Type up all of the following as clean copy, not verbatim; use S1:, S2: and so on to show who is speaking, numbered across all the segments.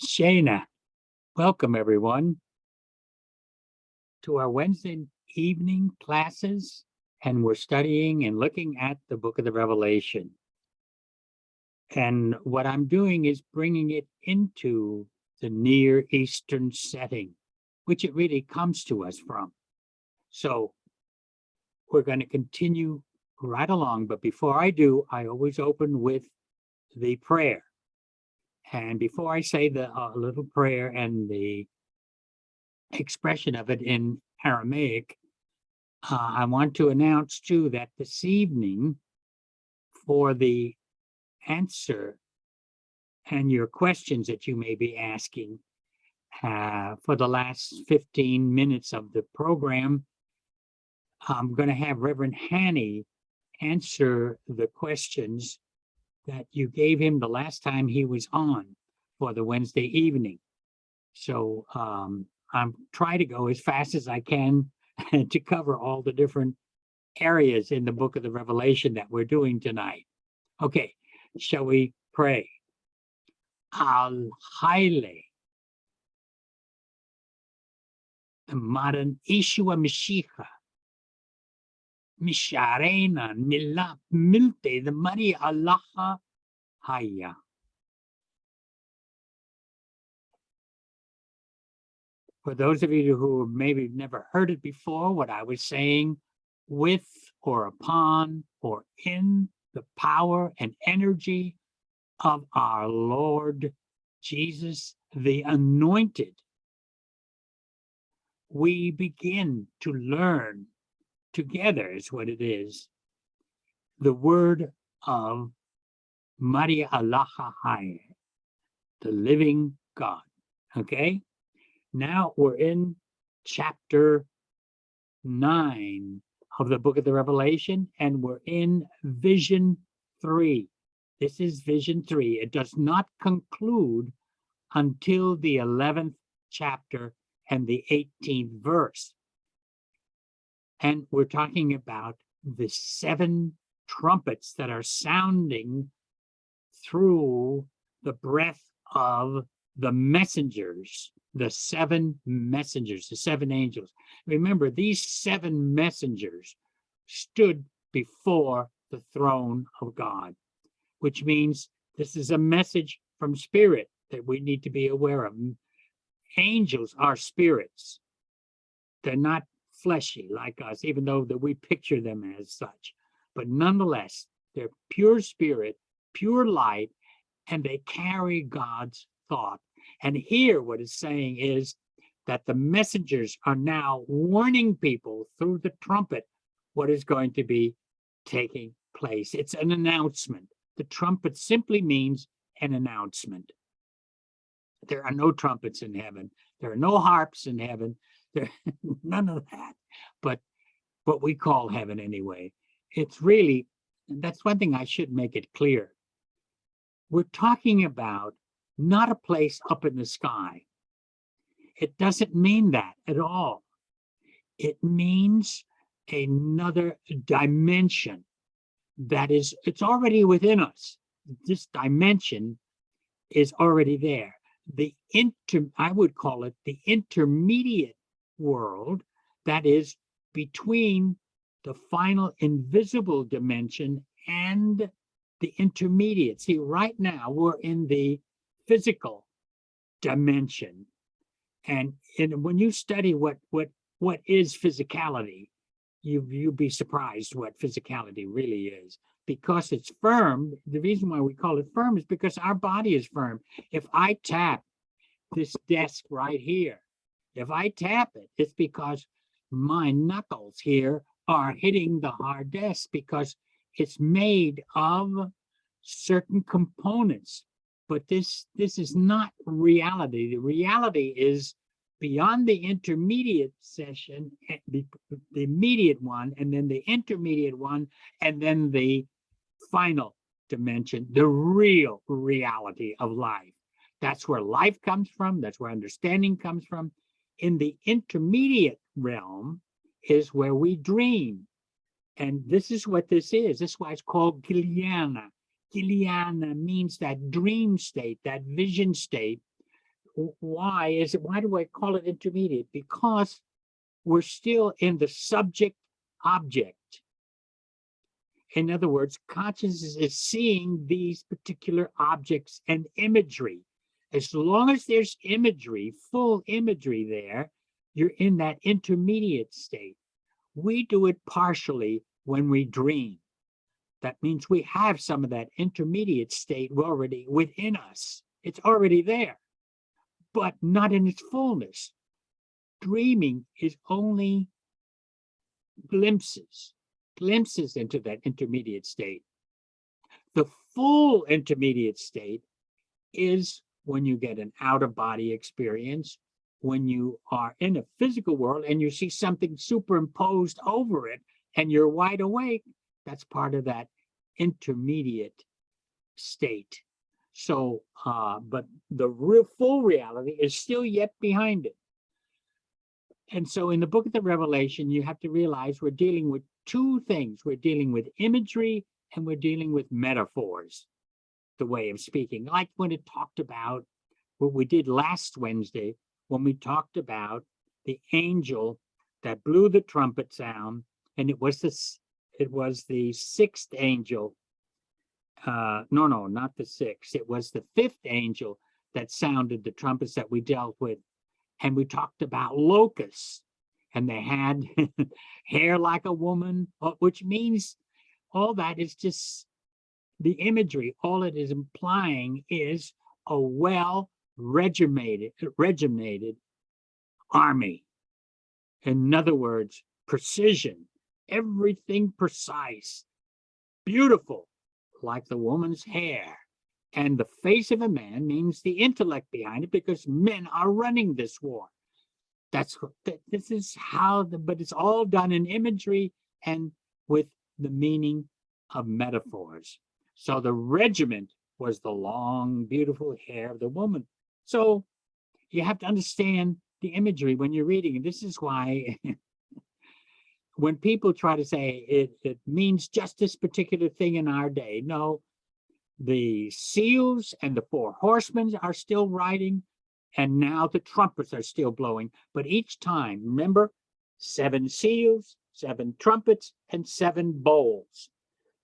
S1: Shayna, welcome everyone to our Wednesday evening classes. And we're studying and looking at the book of the Revelation. And what I'm doing is bringing it into the Near Eastern setting, which it really comes to us from. So we're going to continue right along. But before I do, I always open with the prayer. And before I say the little prayer and the expression of it in Aramaic, I want to announce too that this evening, for the answer and your questions that you may be asking for the last 15 minutes of the program, I'm going to have Reverend Hanny answer the questions that you gave him the last time he was on for the Wednesday evening. So I'm trying to go as fast as I can to cover all the different areas in the book of the Revelation that we're doing tonight. Okay, shall we pray? Al Haile Maran Ishua Mishicha Misharena Mila Milte the Maria Allah Haya. For those of you who maybe never heard it before, what I was saying, with or upon or in the power and energy of our Lord Jesus, the Anointed, we begin to learn together, is what it is, the word of Maria Allah Haya, the living God. Okay? Now we're in chapter 9 of the book of the Revelation, and we're in vision 3. This is vision 3. It does not conclude until the 11th chapter and the 18th verse. And we're talking about the 7 trumpets that are sounding through the breath of the messengers, the 7 messengers, the 7 angels. Remember, these 7 messengers stood before the throne of God, which means this is a message from spirit that we need to be aware of. Angels are spirits. They're not fleshy like us, even though that we picture them as such. But nonetheless, they're pure spirit, pure light, and they carry God's thought. And here what it's saying is that the messengers are now warning people through the trumpet what is going to be taking place. It's an announcement. The trumpet simply means an announcement. There are no trumpets in heaven. There are no harps in heaven. There none of that. But what we call heaven anyway. It's really, that's one thing I should make it clear. We're talking about not a place up in the sky. It doesn't mean that at all. It means another dimension that is, it's already within us. This dimension is already there. I would call it the intermediate world, that is between the final invisible dimension and the intermediate. See, right now we're in the physical dimension. And when you study what is physicality, you'll be surprised what physicality really is, because it's firm. The reason why we call it firm is because our body is firm. If I tap this desk right here, if I tap it, it's because my knuckles here are hitting the hard desk, because it's made of certain components. But this is not reality. The reality is beyond the intermediate session, the immediate one, and then the intermediate one, and then the final dimension, the real reality of life. That's where life comes from. That's where understanding comes from. In the intermediate realm is where we dream. And this is what this is. This is why it's called Giuliana. Giuliana means that dream state, that vision state, why do I call it intermediate? Because we're still in the subject object. In other words, consciousness is seeing these particular objects and imagery. As long as there's imagery, full imagery there, you're in that intermediate state. We do it partially when we dream. That means we have some of that intermediate state already within us. It's already there, but not in its fullness. Dreaming is only glimpses into that intermediate state. The full intermediate state is when you get an out-of-body experience, when you are in a physical world and you see something superimposed over it and you're wide awake. That's part of that intermediate state. So, but the real full reality is still yet behind it. And so in the book of the Revelation, you have to realize we're dealing with two things. We're dealing with imagery and we're dealing with metaphors, the way of speaking. Like when it talked about what we did last Wednesday, when we talked about the angel that blew the trumpet sound, and it was the sixth angel. No, not the sixth. It was the fifth angel that sounded the trumpets that we dealt with. And we talked about locusts, and they had hair like a woman, which means all that is just the imagery. All it is implying is a well-regimented army. In other words, precision, everything precise, beautiful, like the woman's hair. And the face of a man means the intellect behind it, because men are running this war. This is how, but it's all done in imagery and with the meaning of metaphors. So the regiment was the long, beautiful hair of the woman. So you have to understand the imagery when you're reading. And this is why when people try to say it means just this particular thing in our day, no. The seals and the four horsemen are still riding, and now the trumpets are still blowing. But each time, remember, 7 seals, 7 trumpets, and 7 bowls.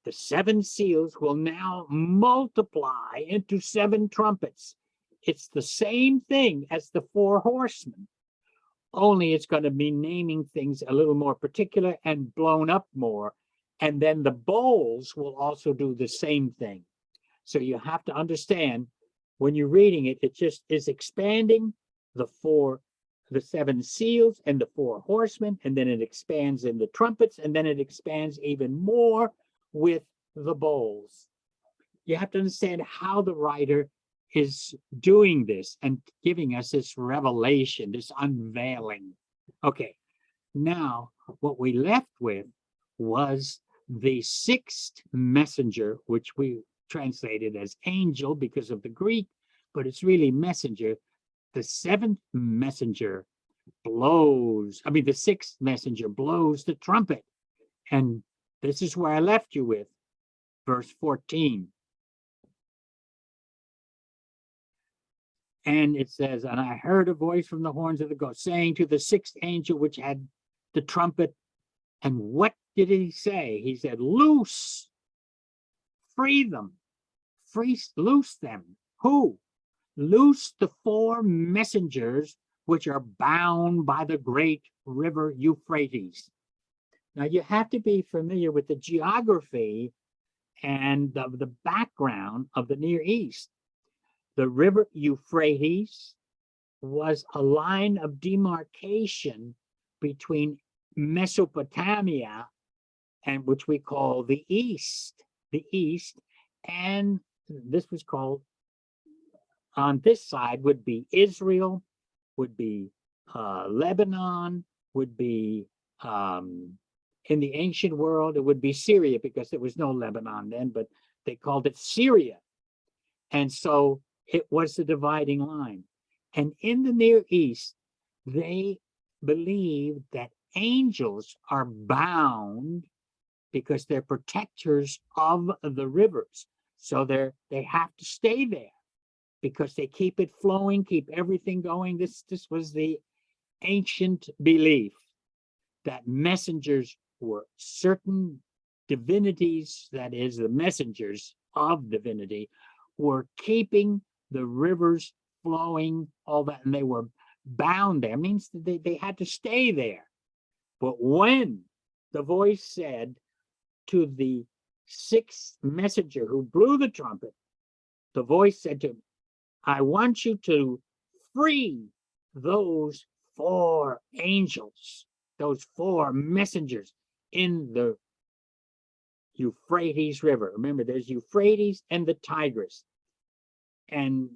S1: The 7 seals will now multiply into 7 trumpets. It's the same thing as the 4 horsemen, only it's going to be naming things a little more particular and blown up more. And then the bowls will also do the same thing. So you have to understand when you're reading it, it just is expanding the 7 seals and the 4 horsemen, and then it expands in the trumpets, and then it expands even more with the bowls. You have to understand how the writer is doing this and giving us this revelation, this unveiling. Okay, now what we left with was the 6th messenger, which we translated as angel because of the Greek, but it's really messenger. The 7th messenger blows, the 6th messenger blows the trumpet. And this is where I left you with verse 14. And it says, and I heard a voice from the horns of the ghost saying to the 6th angel, which had the trumpet. And what did he say? He said, loose, free them. Loose them. Who? Loose the 4 messengers which are bound by the great river Euphrates. Now you have to be familiar with the geography and the background of the Near East. The river Euphrates was a line of demarcation between Mesopotamia, and which we call the East, and this was called, on this side would be Israel, would be Lebanon, would be in the ancient world, it would be Syria, because there was no Lebanon then, but they called it Syria. And so it was the dividing line. And in the Near East, they believed that angels are bound because they're protectors of the rivers. So they have to stay there. because they keep it flowing, keep everything going. This was the ancient belief that messengers were certain divinities, that is, the messengers of divinity, were keeping the rivers flowing, all that, and they were bound there. It means that they had to stay there. But when the voice said to the sixth messenger who blew the trumpet, the voice said to him, I want you to free those four angels, those four messengers in the Euphrates River. Remember, there's Euphrates and the Tigris. And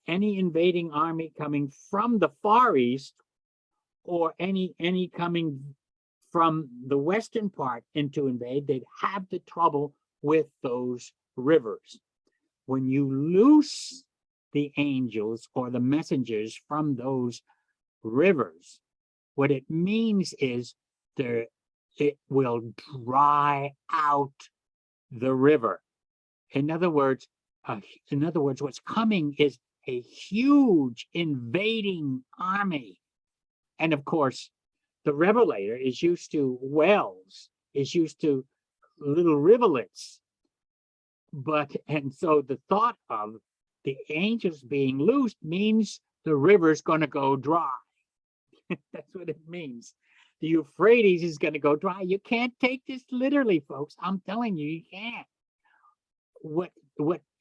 S1: any invading army coming from the Far East, or any coming from the western part into invade, they'd have the trouble with those rivers. When you loose the angels or the messengers from those rivers, what it means is it will dry out the river. In other words, what's coming is a huge invading army. And of course, the revelator is used to wells, is used to little rivulets. And so the thought of the angels being loosed means the river's going to go dry. That's what it means. The Euphrates is going to go dry. You can't take this literally, folks. I'm telling you, you can't. What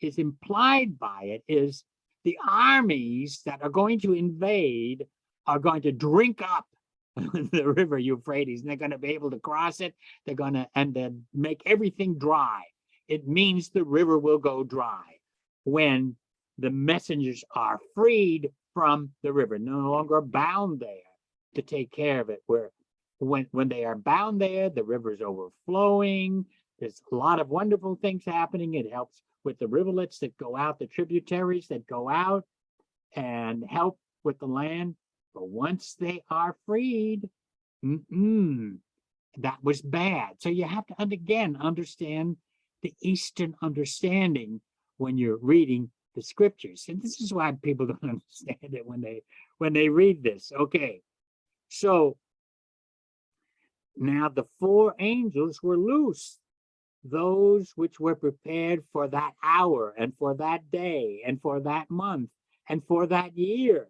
S1: is implied by it is the armies that are going to invade are going to drink up the river Euphrates, and they're going to be able to cross it. They're going to then make everything dry. It means the river will go dry when the messengers are freed from the river, no longer bound there to take care of it. When they are bound there, the river is overflowing. There's a lot of wonderful things happening. It helps with the rivulets that go out, the tributaries that go out and help with the land. But once they are freed, that was bad. So you have to, again, understand the Eastern understanding when you're reading the scriptures. And this is why people don't understand it when they read this. Okay, so now the four angels were loose, those which were prepared for that hour and for that day and for that month and for that year,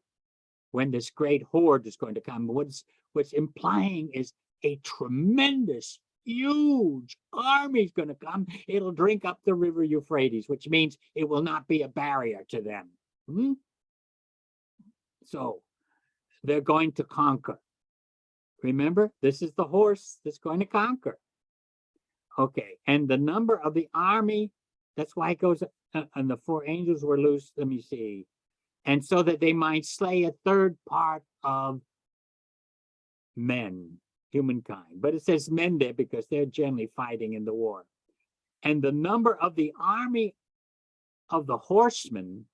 S1: when this great horde is going to come. What's implying is a tremendous, huge army is going to come. It'll drink up the river Euphrates, which means it will not be a barrier to them. So they're going to conquer. Remember, this is the horse that's going to conquer. Okay, and the number of the army, that's why it goes, and the four angels were loose. Let me see. And so that they might slay a third part of men, humankind. But it says men there because they're generally fighting in the war. And the number of the army of the horsemen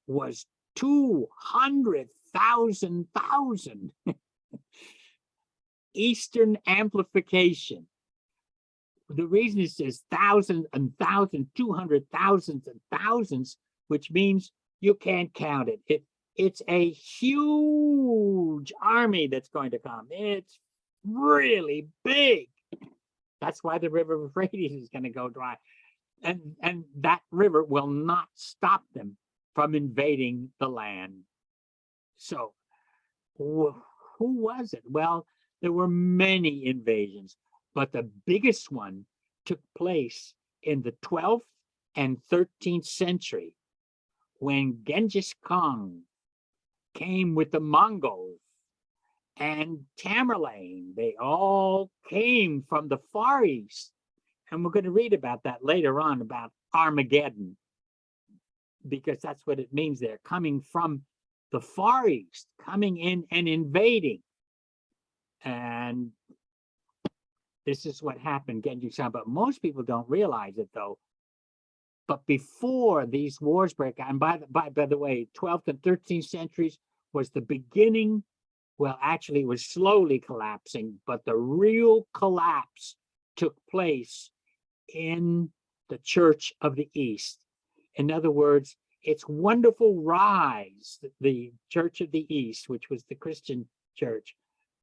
S1: was 200,000. Eastern amplification. The reason it says thousands and thousands, 200,000s and thousands, which means you can't count it. It's a huge army that's going to come. It's really big. That's why the river Euphrates is going to go dry. And that river will not stop them from invading the land. So who was it? Well, there were many invasions, but the biggest one took place in the 12th and 13th century, when Genghis Khan came with the Mongols and Tamerlane. They all came from the Far East. And we're going to read about that later on, about Armageddon, because that's what it means. They're coming from the Far East, coming in and invading. And this is what happened, Genghis Khan. But most people don't realize it, though. But before these wars break out, and by the way, 12th and 13th centuries was the beginning. Well, actually, it was slowly collapsing, but the real collapse took place in the Church of the East. In other words, its wonderful rise, the Church of the East, which was the Christian church,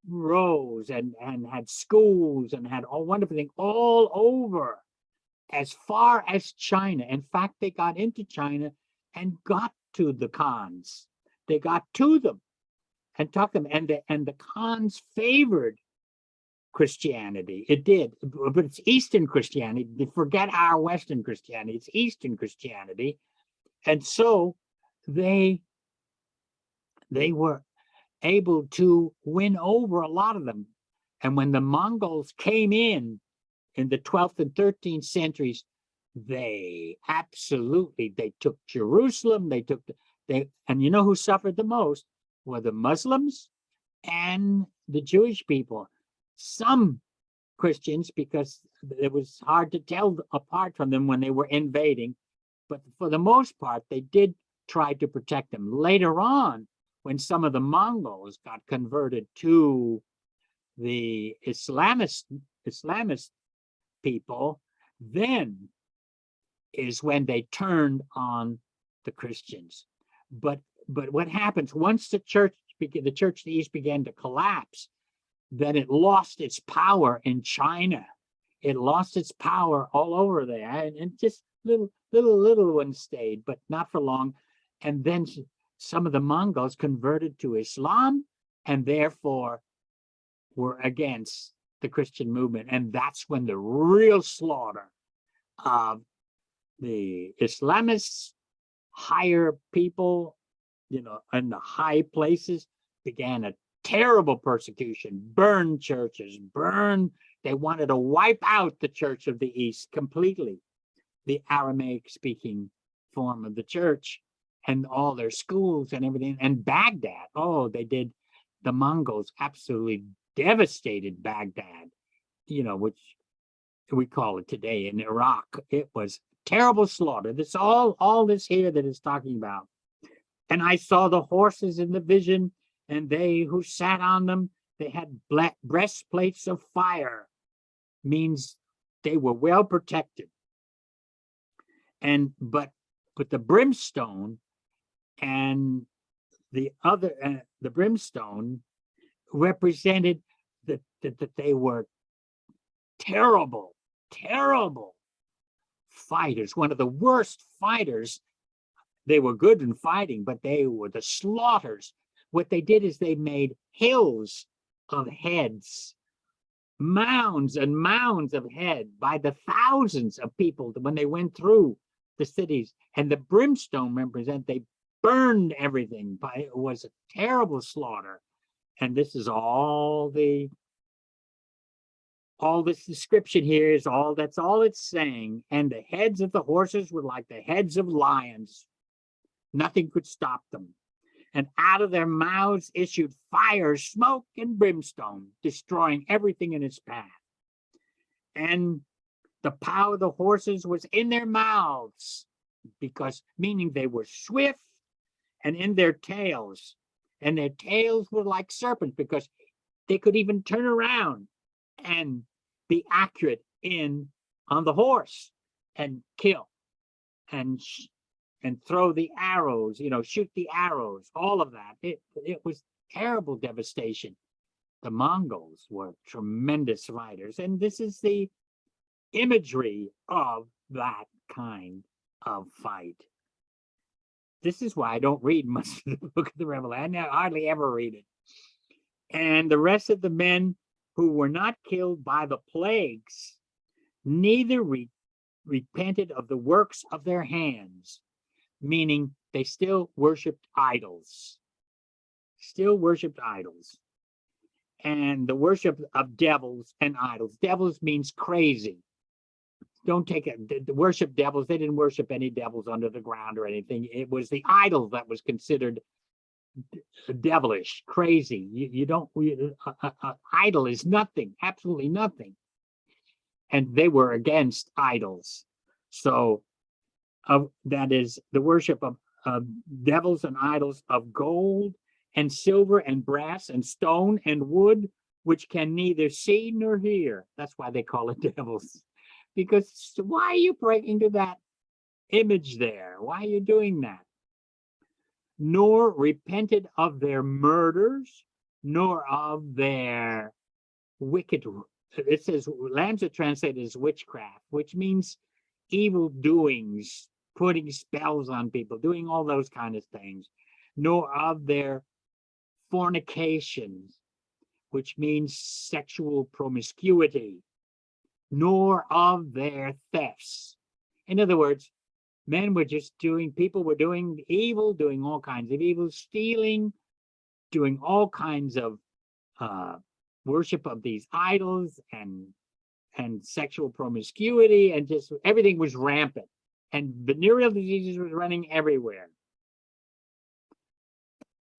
S1: rose and had schools and had all wonderful things all over as far as China. In fact, they got into China and got to the Khans. They got to them and talked them, and the Khans favored Christianity. It did, but it's Eastern Christianity. Forget our Western Christianity. It's Eastern Christianity, and so they were able to win over a lot of them. And when the Mongols came in the 12th and 13th centuries, they took Jerusalem. And you know who suffered the most were the Muslims and the Jewish people. Some Christians, because it was hard to tell apart from them when they were invading, but for the most part, they did try to protect them. Later on, when some of the Mongols got converted to the Islamist people, then is when they turned on the Christians. But what happens once the Church of the East began to collapse, then it lost its power in China. It lost its power all over there, and just little ones stayed, but not for long. And then some of the Mongols converted to Islam and therefore were against the Christian movement. And that's when the real slaughter of the Islamists, higher people, in the high places, began. A terrible persecution, burned churches, they wanted to wipe out the Church of the East completely, the Aramaic speaking form of the church, and all their schools and everything. And Baghdad, the Mongols absolutely devastated Baghdad, which we call it today in Iraq. It was terrible slaughter. That's all this here that is talking about. And I saw the horses in the vision, and they who sat on them, they had black breastplates of fire, means they were well protected. And but the brimstone and the brimstone represented that they were terrible fighters, one of the worst fighters. They were good in fighting, but they were the slaughters. What they did is they made hills of heads, mounds and mounds of head by the thousands of people when they went through the cities. And the brimstone represent they burned everything. It was a terrible slaughter. And this is all this description here is that's all it's saying. And the heads of the horses were like the heads of lions. Nothing could stop them. And out of their mouths issued fire, smoke, and brimstone, destroying everything in its path. And the power of the horses was in their mouths, meaning they were swift, and in their tails. And their tails were like serpents, because they could even turn around and be accurate on the horse and kill and throw the arrows, shoot the arrows, all of that. It was terrible devastation. The Mongols were tremendous fighters, and this is the imagery of that kind of fight. This is why I don't read much of the book of the Revelation. I hardly ever read it. And the rest of the men who were not killed by the plagues, neither repented of the works of their hands, meaning they still worshipped idols. And the worship of devils and idols. Devils means crazy. Don't take it. The worship devils, they didn't worship any devils under the ground or anything. It was the idol that was considered devilish, crazy. Idol is nothing, absolutely nothing. And they were against idols. So that is the worship of devils and idols of gold and silver and brass and stone and wood, which can neither see nor hear. That's why they call it devils. Because why are you breaking to that image there? Why are you doing that? nor repented of their murders, nor of their wicked. It says, Lanza translated as witchcraft, which means evil doings, putting spells on people, doing all those kind of things, nor of their fornications, which means sexual promiscuity, nor of their thefts. In other words, people were doing evil, doing all kinds of evil, stealing, doing all kinds of worship of these idols and sexual promiscuity, and just everything was rampant. And venereal diseases was running everywhere.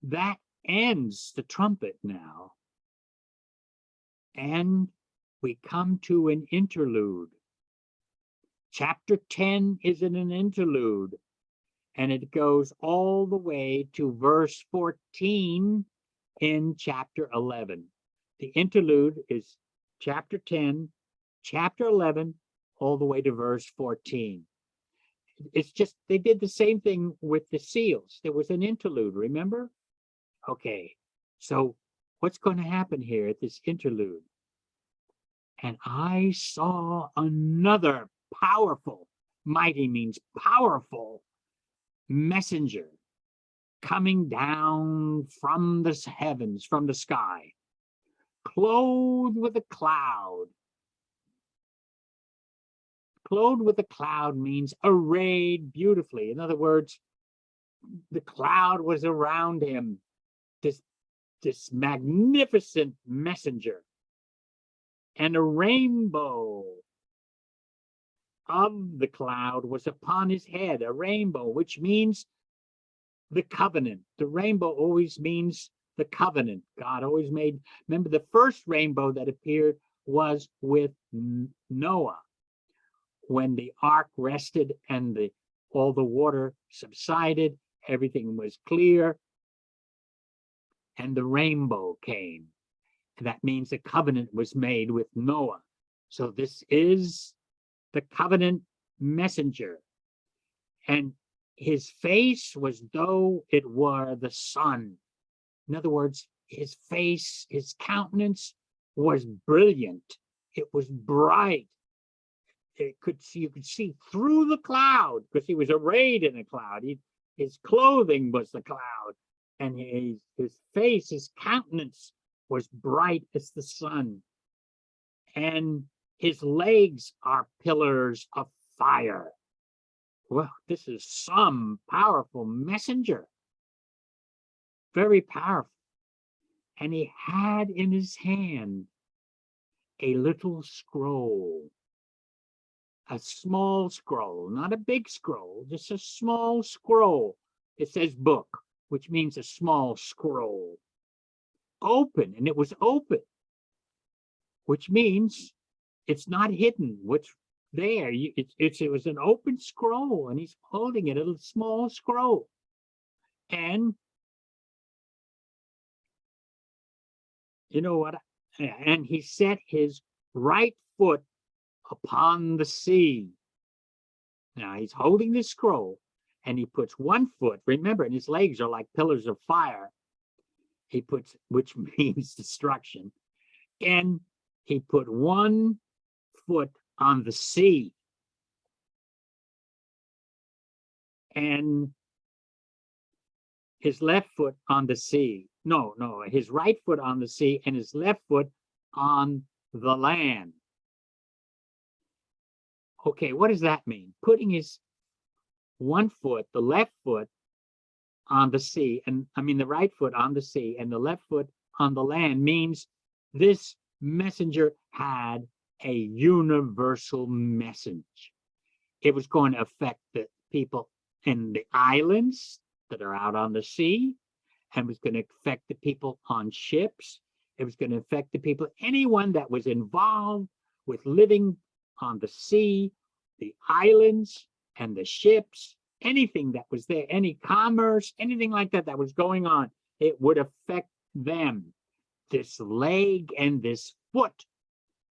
S1: That ends the trumpet now. And we come to an interlude. Chapter 10 is in an interlude, and it goes all the way to verse 14 in chapter 11. The interlude is chapter 10, chapter 11, all the way to verse 14. It's just, they did the same thing with the seals. There was an interlude, remember? Okay, so what's going to happen here at this interlude? And I saw another powerful, mighty means powerful, messenger coming down from the heavens, from the sky, clothed with a cloud. Clothed with a cloud means arrayed beautifully. In other words, the cloud was around him, this magnificent messenger. And a rainbow of the cloud was upon his head, a rainbow, which means the covenant. The rainbow always means the covenant. God always made, remember the first rainbow that appeared was with Noah, when the ark rested and all the water subsided, everything was clear, and the rainbow came. That means a covenant was made with Noah. So this is the covenant messenger. And his face was though it were the sun. In other words, his face, his countenance was brilliant. It was bright. You could see through the cloud, because he was arrayed in a cloud. His clothing was the cloud. And his face, his countenance was bright as the sun, and his legs are pillars of fire. Well, this is some powerful messenger, very powerful. And he had in his hand a little scroll, a small scroll, not a big scroll, just a small scroll. It says book, which means a small scroll. Open, and it was open, which means it's not hidden. What's there? It was an open scroll, and he's holding it, a small scroll. And you know what? And he set his right foot upon the sea. Now he's holding the scroll, and he puts one foot, remember, and his legs are like pillars of fire. He puts, which means destruction. And he put one foot on the sea. And his left foot on the sea. No, his right foot on the sea and his left foot on the land. Okay, what does that mean? Putting his one foot, the left foot, on the sea, and I mean the right foot on the sea and the left foot on the land, means this messenger had a universal message. It was going to affect the people in the islands that are out on the sea, and was going to affect the people on ships. It was going to affect the people, anyone that was involved with living on the sea, the islands, and the ships. Anything that was there, any commerce, anything like that was going on, it would affect them. This leg and this foot,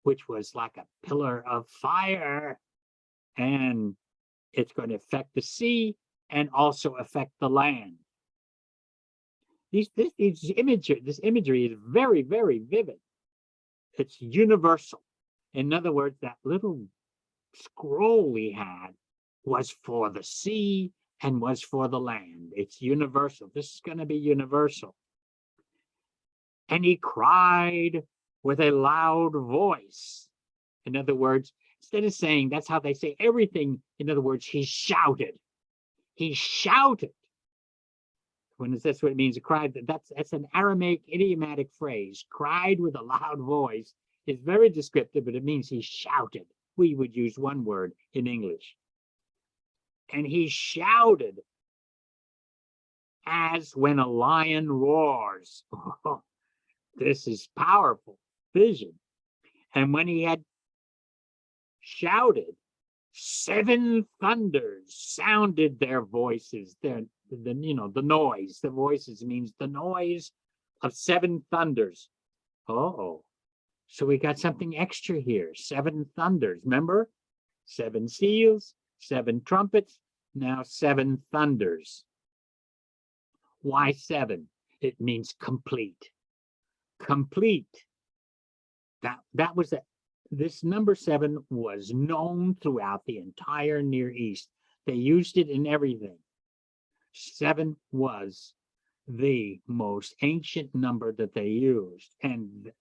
S1: which was like a pillar of fire, and it's going to affect the sea and also affect the land. This imagery is very, very vivid. It's universal. In other words, that little scroll he had was for the sea and was for the land. It's universal. This is going to be universal. And he cried with a loud voice. In other words, instead of saying, that's how they say everything. In other words, he shouted. He shouted. When that's what it means to cry, that's an Aramaic idiomatic phrase. Cried with a loud voice is very descriptive, but it means he shouted. We would use one word in English. And he shouted as when a lion roars. Oh, this is powerful vision. And when he had shouted, 7 thunders sounded their voices. The noise. The voices means the noise of 7 thunders. Oh, so we got something extra here. 7 thunders. Remember? 7 seals, 7 trumpets, now 7 thunders. Why 7? It means complete. Complete. That was it. This number 7 was known throughout the entire Near East. They used it in everything. 7 was the most ancient number that they used, and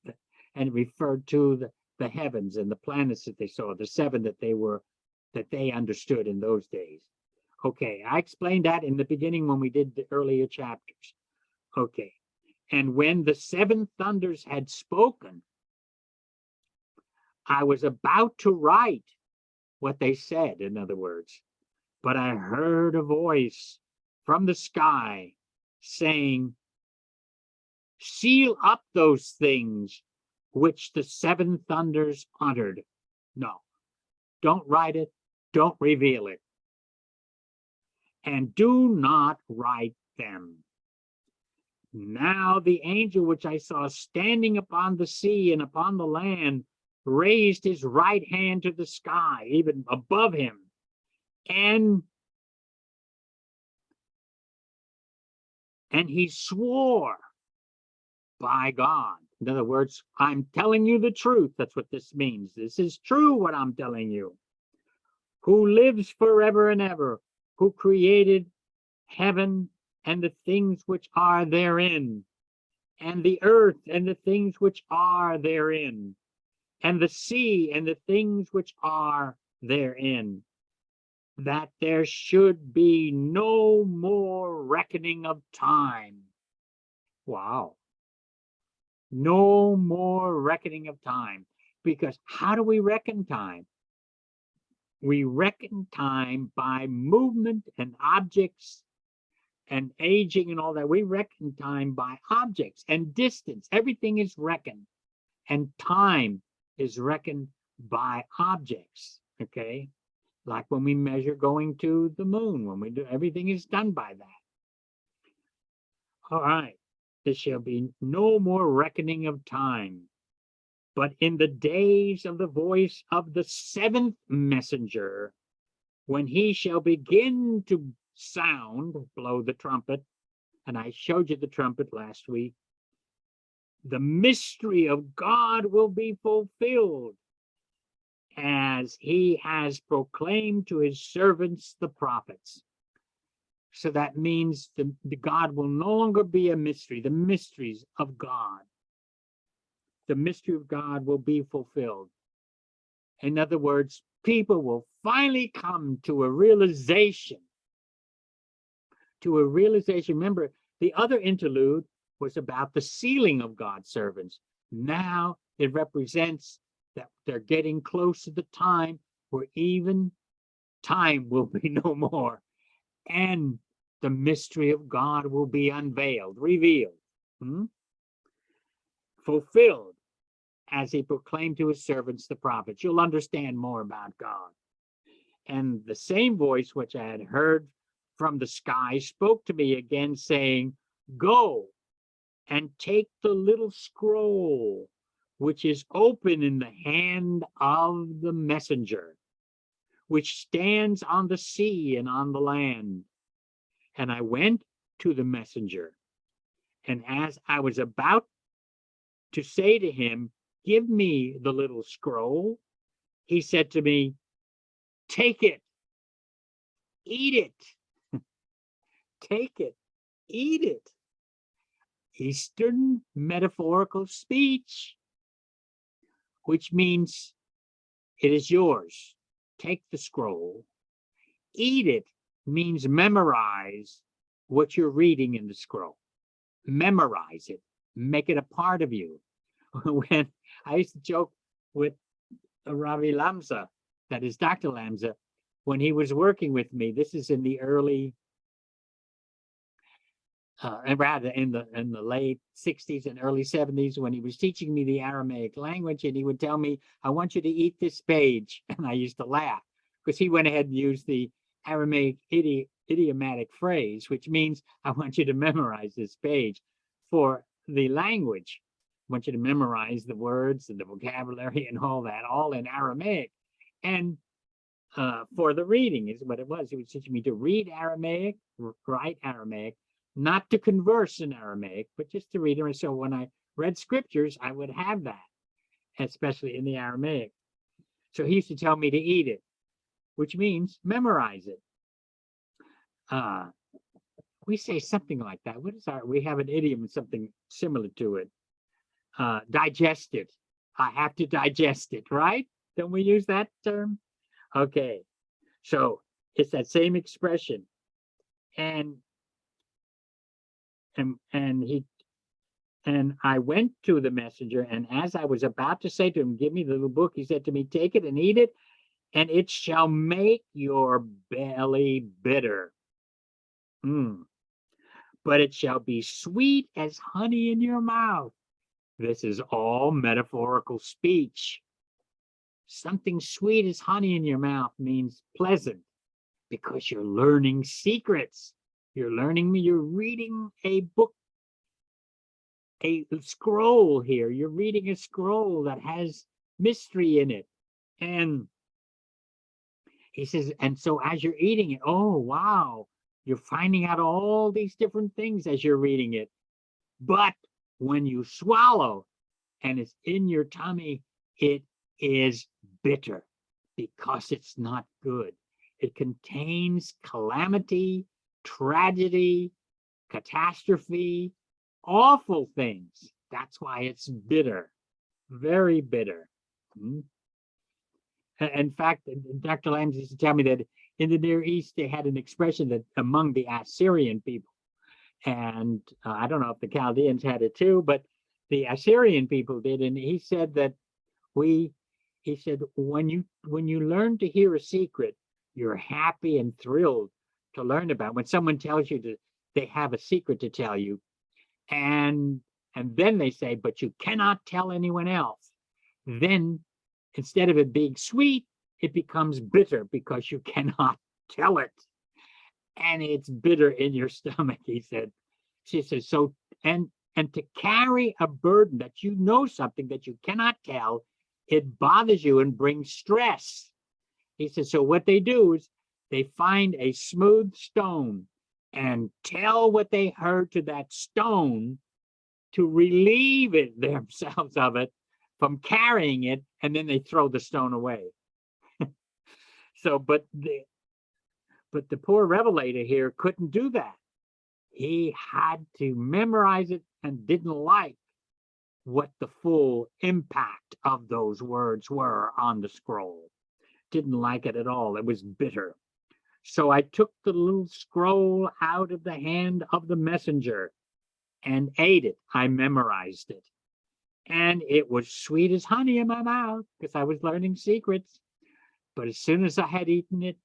S1: referred to the heavens and the planets that they saw, the 7 that they understood in those days. Okay, I explained that in the beginning when we did the earlier chapters. Okay, and when the 7 thunders had spoken, I was about to write what they said, in other words, but I heard a voice from the sky saying, seal up those things which the 7 thunders uttered. No, don't write it, don't reveal it, and do not write them. Now the angel which I saw standing upon the sea and upon the land raised his right hand to the sky, even above him, and he swore by God. In other words, I'm telling you the truth. That's what this means. This is true what I'm telling you. Who lives forever and ever, who created heaven and the things which are therein, and the earth and the things which are therein, and the sea and the things which are therein, that there should be no more reckoning of time. Wow. No more reckoning of time. Because how do we reckon time? We reckon time by movement and objects and aging and all that. We reckon time by objects and distance. Everything is reckoned. And time is reckoned by objects, okay? Like when we measure going to the moon, when we do, everything is done by that. All right, there shall be no more reckoning of time, but in the days of the voice of the 7th messenger, when he shall begin to sound, blow the trumpet, and I showed you the trumpet last week, the mystery of God will be fulfilled, as he has proclaimed to his servants, the prophets. So that means the God will no longer be a mystery. The mysteries of God. The mystery of God will be fulfilled. In other words, people will finally come to a realization. To a realization. Remember, the other interlude was about the sealing of God's servants. Now it represents that they're getting close to the time where even time will be no more. And the mystery of God will be unveiled, revealed, fulfilled, as he proclaimed to his servants, the prophets. You'll understand more about God. And the same voice which I had heard from the sky spoke to me again, saying, go and take the little scroll which is open in the hand of the messenger, which stands on the sea and on the land. And I went to the messenger And as I was about to say to him, "Give me the little scroll," he said to me, "Take it, eat it, take it, eat it." Eastern metaphorical speech, which means it is yours. Take the scroll. Eat it means memorize what you're reading in the scroll. Memorize it. Make it a part of you. When I used to joke with Ravi Lamsa, that is Dr. Lamsa, when he was working with me, this is in the early, rather in the late 60s and early 70s, when he was teaching me the Aramaic language, and he would tell me, "I want you to eat this page." And I used to laugh because he went ahead and used the Aramaic idiomatic phrase, which means I want you to memorize this page for the language. I want you to memorize the words and the vocabulary and all that, all in Aramaic. And for the reading is what it was. He was teaching me to read Aramaic, write Aramaic, not to converse in Aramaic, but just to read it. And so when I read scriptures, I would have that, especially in the Aramaic. So he used to tell me to eat it, which means memorize it. We say something like that. We have an idiom, something similar to it. Digest it. I have to digest it, right? Don't we use that term? Okay. So it's that same expression. And I went to the messenger, and as I was about to say to him, "Give me the little book," he said to me, "Take it and eat it, and it shall make your belly bitter. But it shall be sweet as honey in your mouth." This is all metaphorical speech. Something sweet as honey in your mouth means pleasant, because you're learning secrets. You're reading a book, a scroll here. You're reading a scroll that has mystery in it. And he says, and so as you're eating it, oh, wow, you're finding out all these different things as you're reading it. But when you swallow and it's in your tummy, it is bitter because it's not good. It contains calamity, tragedy, catastrophe, awful things. That's why it's bitter, very bitter. In fact, Dr. Lambs used to tell me that in the Near East, they had an expression that among the Assyrian people, and I don't know if the Chaldeans had it too, but the Assyrian people did. And he said that he said, when you learn to hear a secret, you're happy and thrilled to learn about. When someone tells you they have a secret to tell you, and then they say, "But you cannot tell anyone else." Then instead of it being sweet, it becomes bitter because you cannot tell it. And it's bitter in your stomach, he said. She says, so, and to carry a burden that you know something that you cannot tell, it bothers you and brings stress. He says, so what they do is they find a smooth stone and tell what they heard to that stone to relieve themselves of it from carrying it, and then they throw the stone away. So, but the poor revelator here couldn't do that. He had to memorize it and didn't like what the full impact of those words were on the scroll. Didn't like it at all. It was bitter. So I took the little scroll out of the hand of the messenger and ate it. I memorized it. And it was sweet as honey in my mouth because I was learning secrets. But as soon as I had eaten it,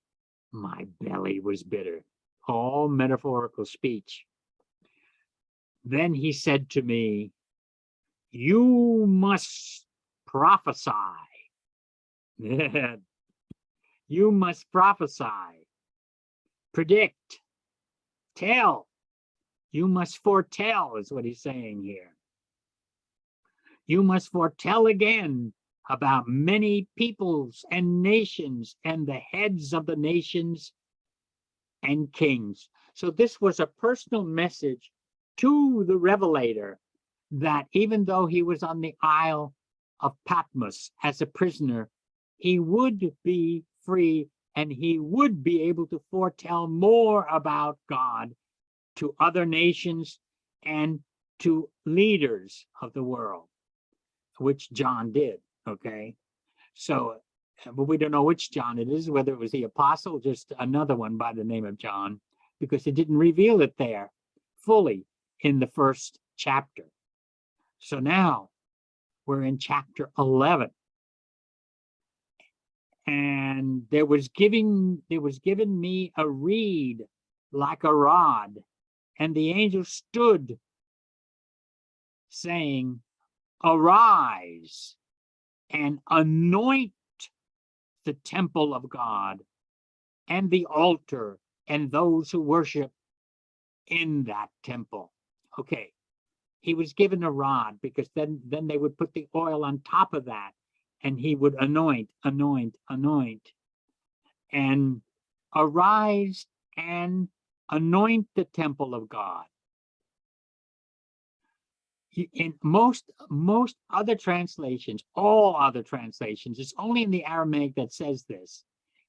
S1: my belly was bitter. All metaphorical speech. Then he said to me, "You must prophesy." You must prophesy, predict, tell. You must foretell, is what he's saying here. You must foretell again about many peoples and nations and the heads of the nations and kings. So this was a personal message to the revelator that even though he was on the Isle of Patmos as a prisoner, he would be free and he would be able to foretell more about God to other nations and to leaders of the world, which John did. Okay. So, but we don't know which John it is, whether it was the apostle, just another one by the name of John, because it didn't reveal it there fully in the first chapter. So now we're in chapter 11. And there was given me a reed like a rod, and the angel stood, saying, "Arise and anoint the temple of God and the altar and those who worship in that temple." Okay, he was given a rod because then they would put the oil on top of that, and he would anoint, and arise and anoint the temple of God. In most other translations, all other translations, it's only in the Aramaic that says this.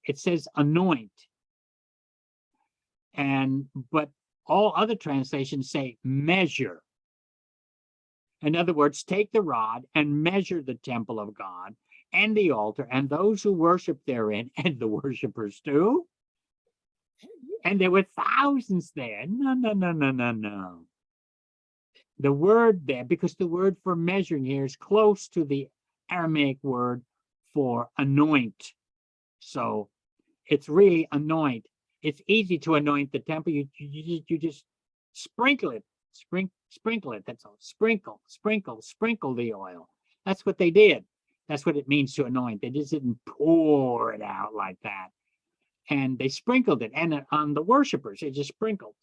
S1: It says anoint. But all other translations say measure. In other words, take the rod and measure the temple of God and the altar and those who worship therein, and the worshipers too. And there were thousands there. No. The word there, because the word for measuring here is close to the Aramaic word for anoint. So it's really anoint. It's easy to anoint the temple. You just sprinkle it. Sprinkle it. That's all. Sprinkle the oil. That's what they did. That's what it means to anoint. They just didn't pour it out like that. And they sprinkled it. And on the worshipers, they just sprinkled.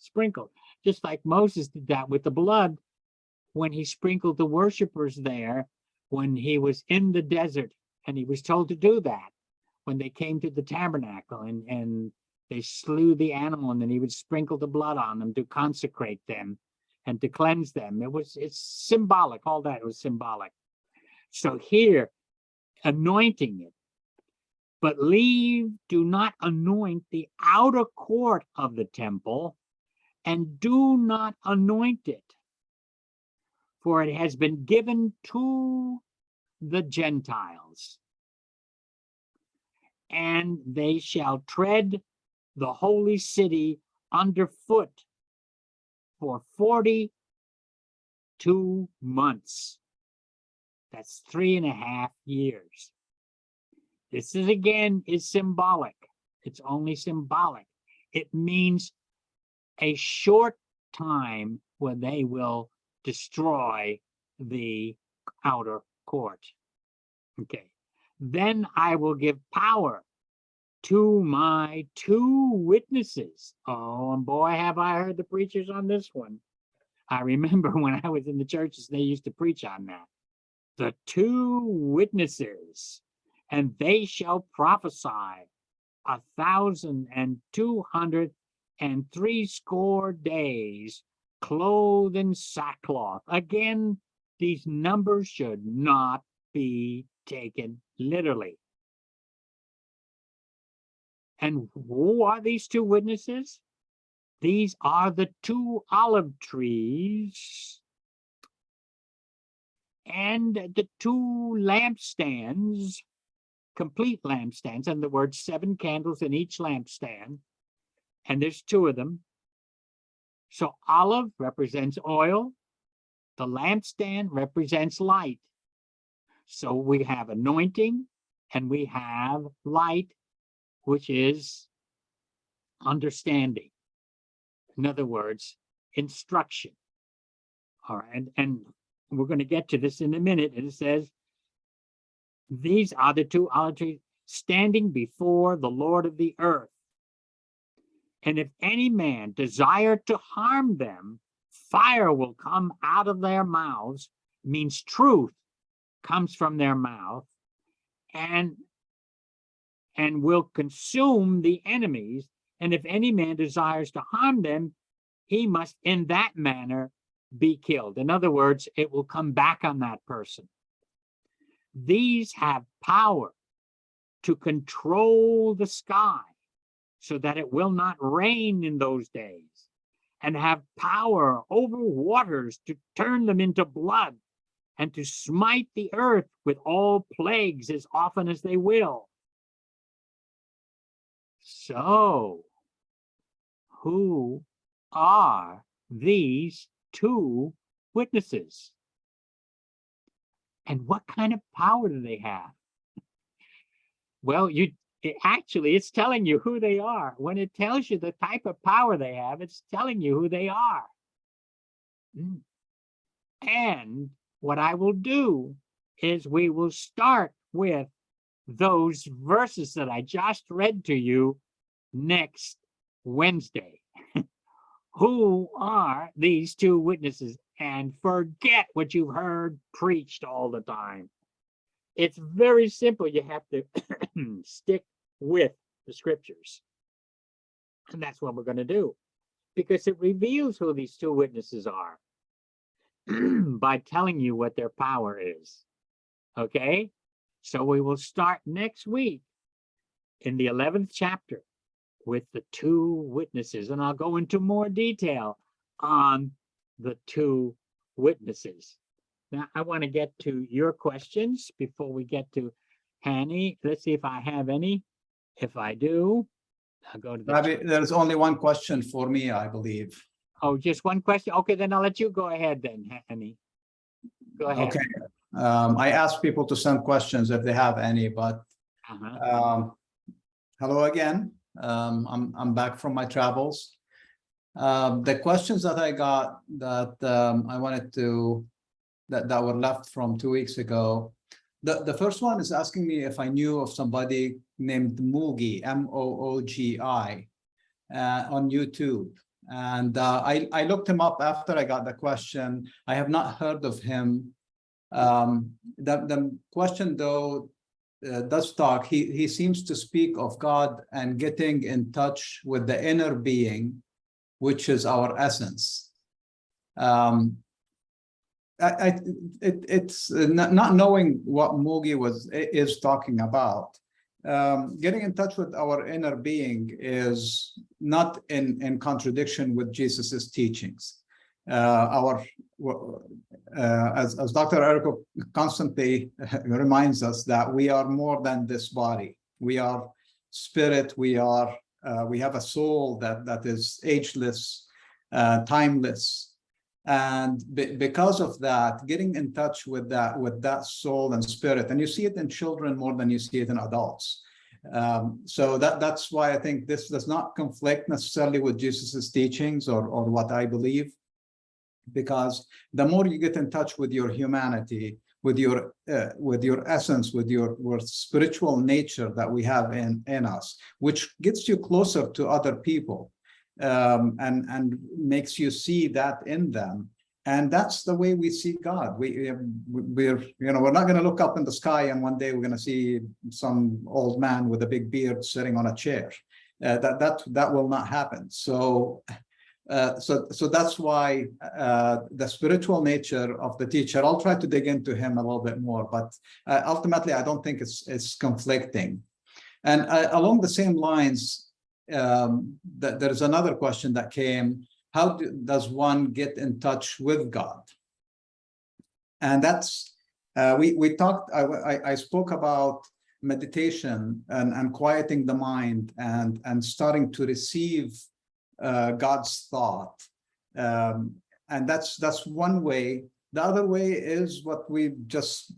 S1: Just like Moses did that with the blood when he sprinkled the worshipers there when he was in the desert. And he was told to do that when they came to the tabernacle, and they slew the animal, and then he would sprinkle the blood on them to consecrate them and to cleanse them. It's symbolic. All that was symbolic. So here, anointing it. But do not anoint the outer court of the temple, and do not anoint it, for it has been given to the Gentiles, and they shall tread the holy city underfoot for 42 months. That's 3.5 years. This is symbolic. It's only symbolic. It means a short time when they will destroy the outer court. Okay. Then I will give power to my 2 witnesses. Oh, and boy, have I heard the preachers on this one. I remember when I was in the churches, they used to preach on that. The 2 witnesses, and they shall prophesy 1,260 days, clothed in sackcloth. Again, these numbers should not be taken literally. And who are these 2 witnesses? These are the 2 olive trees and the 2 lampstands, complete lampstands, and the word 7 candles in each lampstand. And there's 2 of them. So olive represents oil. The lampstand represents light. So we have anointing and we have light, which is understanding. In other words, instruction. All right, and we're going to get to this in a minute. And it says, these are the 2 olive trees standing before the Lord of the earth. And if any man desire to harm them, fire will come out of their mouths, means truth comes from their mouth, and will consume the enemies. And if any man desires to harm them, he must in that manner be killed. In other words, it will come back on that person. These have power to control the sky so that it will not rain in those days, and have power over waters to turn them into blood, and to smite the earth with all plagues as often as they will. So, who are these two witnesses? And what kind of power do they have? Well, it's telling you who they are. When it tells you the type of power they have, it's telling you who they are. And what I will do is we will start with those verses that I just read to you next Wednesday. Who are these two witnesses? And forget what you've heard preached all the time. It's very simple. You have to stick with the scriptures. And that's what we're going to do, because it reveals who these two witnesses are by telling you what their power is. Okay? So we will start next week in the 11th chapter with the two witnesses, and I'll go into more detail on the two witnesses. Now, I want to get to your questions before we get to Hanny. Let's see if I have any. If I do, I'll go to the
S2: Rabbi, there's only one question for me, I believe.
S1: Oh, just one question? Okay, then I'll let you go ahead then, Hanny. Go ahead.
S2: Okay. I asked people to send questions if they have any, but hello again. I'm back from my travels. The questions that I got that I wanted to that were left from 2 weeks ago. The first one is asking me if I knew of somebody named Moogi, M-O-O-G-I, on YouTube. And I looked him up after I got the question. I have not heard of him. The question, though, does talk. He seems to speak of God and getting in touch with the inner being, which is our essence. It's not knowing what Moogi is talking about. Getting in touch with our inner being is not in contradiction with Jesus's teachings. As Dr. Errico constantly reminds us that we are more than this body. We are spirit. We have a soul that is ageless, timeless. And because of that, getting in touch with that soul and spirit, and you see it in children more than you see it in adults. So that's why I think this does not conflict necessarily with Jesus's teachings or what I believe, because the more you get in touch with your humanity, with your essence, with your spiritual nature that we have in us, which gets you closer to other people. And makes you see that in them, and that's the way we see God. We're not going to look up in the sky and one day we're going to see some old man with a big beard sitting on a chair. That will not happen. So that's why the spiritual nature of the teacher. I'll try to dig into him a little bit more, but ultimately I don't think it's conflicting. And along the same lines. There's another question that came: how does one get in touch with God? And that's we talked. I spoke about meditation and quieting the mind and starting to receive God's thought, and that's one way. The other way is what we just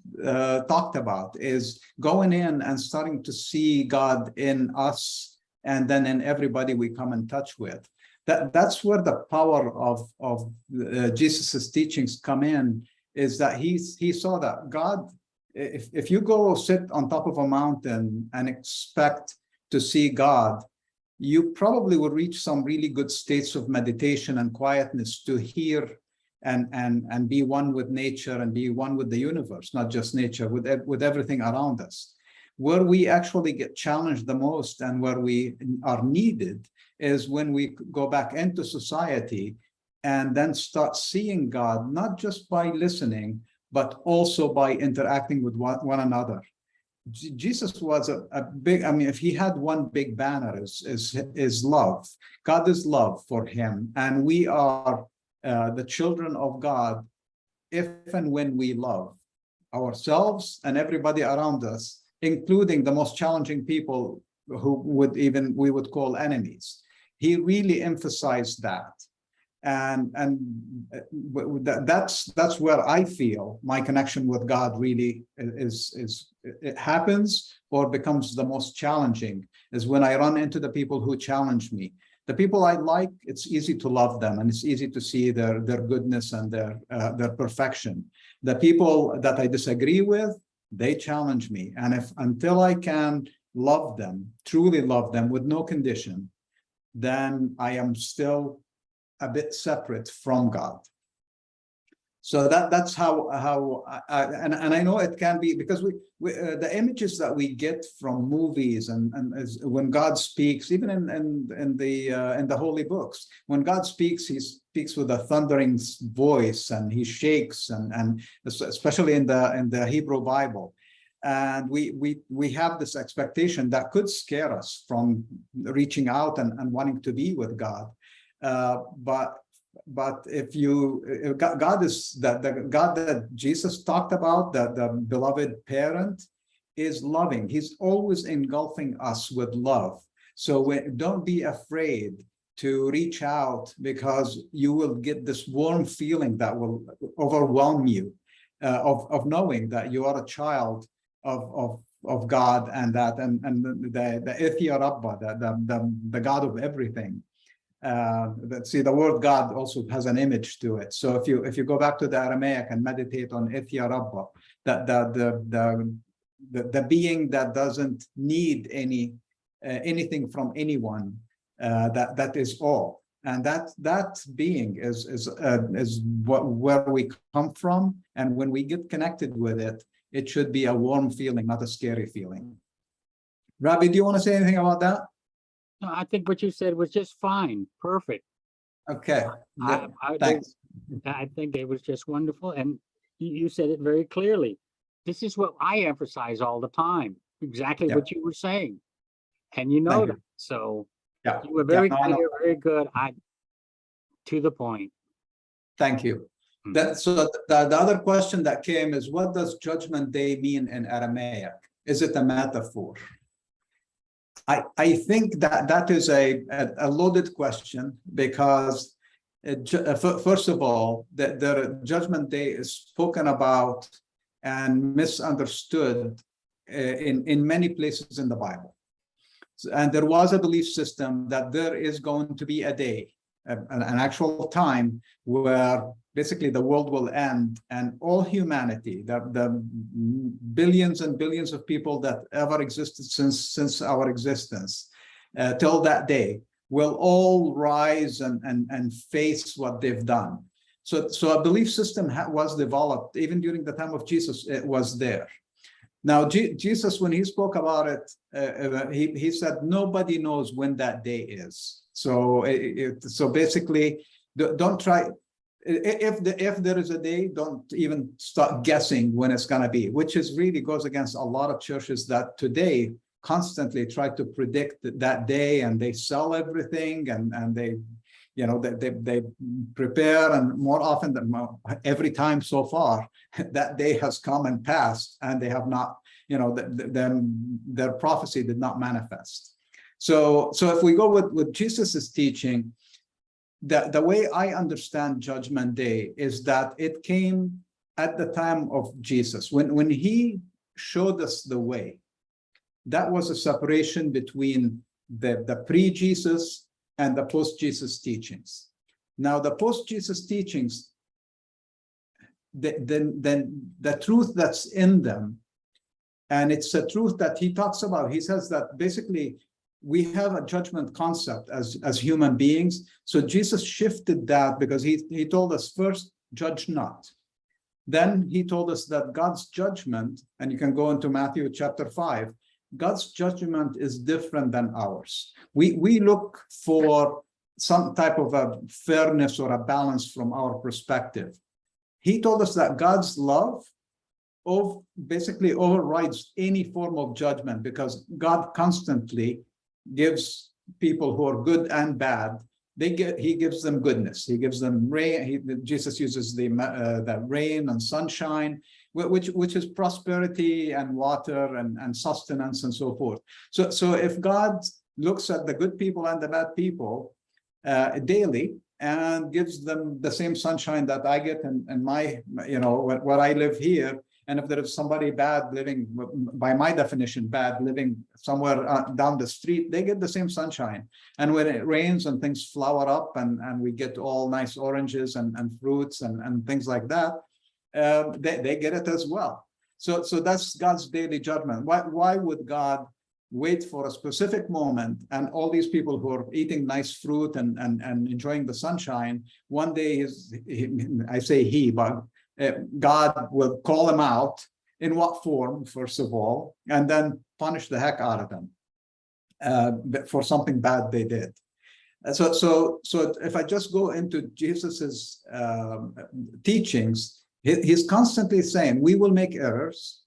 S2: talked about: is going in and starting to see God in us. And then in everybody we come in touch with. That's where the power of Jesus's teachings come in, is that he saw that God, if you go sit on top of a mountain and expect to see God, you probably will reach some really good states of meditation and quietness to hear and be one with nature and be one with the universe, not just nature, with everything around us. Where we actually get challenged the most and where we are needed is when we go back into society and then start seeing God, not just by listening, but also by interacting with one another. Jesus was a big, I mean, if he had one big banner is love. God is love for him. And we are the children of God if and when we love ourselves and everybody around us, including the most challenging people who we would call enemies. He really emphasized that. And that's where I feel my connection with God really is it happens or becomes the most challenging, is when I run into the people who challenge me. The people I like, it's easy to love them, and it's easy to see their goodness and their perfection. The people that I disagree with, they challenge me, and until I can love them, truly love them with no condition, then I am still a bit separate from God. So that's how and I know it can be, because we the images that we get from movies and when God speaks, even in the holy books, when God speaks, he speaks with a thundering voice, and he shakes, and especially in the Hebrew Bible. And we have this expectation that could scare us from reaching out and wanting to be with God. But if God is the God that Jesus talked about, the beloved parent, is loving. He's always engulfing us with love. So don't be afraid to reach out, because you will get this warm feeling that will overwhelm you of knowing that you are a child of God, and the Ithia Rabba, the God of everything. See, the word God also has an image to it. So if you go back to the Aramaic and meditate on Ithia Rabba, the being that doesn't need anything from anyone, that is all, and that being is where we come from, and when we get connected with it, it should be a warm feeling, not a scary feeling. Rabbi, do you want to say anything about that?
S1: No, I think what you said was just fine, perfect.
S2: Okay,
S1: thanks. I think it was just wonderful, and you said it very clearly. This is what I emphasize all the time, exactly what you were saying, and you know that. So you were very clear, very good. To the point.
S2: Thank you. So the other question that came is, what does Judgment Day mean in Aramaic? Is it a metaphor? I think that is a loaded question, because first of all, the Judgment Day is spoken about and misunderstood in many places in the Bible. And there was a belief system that there is going to be a day, an actual time, where basically the world will end, and all humanity, the billions and billions of people that ever existed since our existence, till that day, will all rise and face what they've done. So a belief system was developed even during the time of Jesus. It was there. Now, Jesus, when he spoke about it, he said nobody knows when that day is. So basically, don't try. If there is a day, don't even start guessing when it's going to be, which is really goes against a lot of churches that today constantly try to predict that day, and they sell everything, and they prepare, and more often than every time so far, that day has come and passed, and they have not, their prophecy did not manifest. So if we go with Jesus's teaching, the way I understand Judgment Day is that it came at the time of Jesus, when he showed us the way. That was a separation between the pre-Jesus and the post-Jesus teachings. Now, the post-Jesus teachings, the truth that's in them, and it's a truth that he talks about. He says that basically we have a judgment concept as human beings. So Jesus shifted that, because he told us, first, judge not. Then he told us that God's judgment, and you can go into Matthew chapter 5, God's judgment is different than ours. We look for some type of a fairness or a balance from our perspective. He told us that God's love basically overrides any form of judgment, because God constantly gives people who are good and bad. He gives them goodness. He gives them rain. Jesus uses the rain and sunshine, which is prosperity and water and sustenance and so forth. So if God looks at the good people and the bad people daily and gives them the same sunshine that I get and my, where I live here, and if there is somebody bad living, by my definition, bad living somewhere down the street, they get the same sunshine. And when it rains and things flower up and we get all nice oranges and fruits and things like that, they get it as well. So that's God's daily judgment. Why would God wait for a specific moment, and all these people who are eating nice fruit and enjoying the sunshine, one day I say he, but God will call them out. In what form, first of all, and then punish the heck out of them for something bad they did. So if I just go into Jesus's teachings, he's constantly saying we will make errors,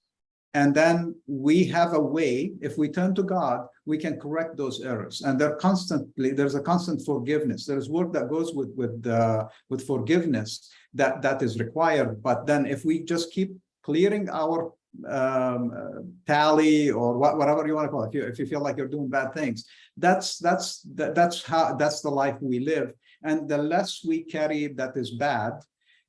S2: and then we have a way. If we turn to God, we can correct those errors. And there's a constant forgiveness. There's work that goes with forgiveness that is required. But then if we just keep clearing our tally, or whatever you want to call it, if you feel like you're doing bad things, that's the life we live. And the less we carry that is bad,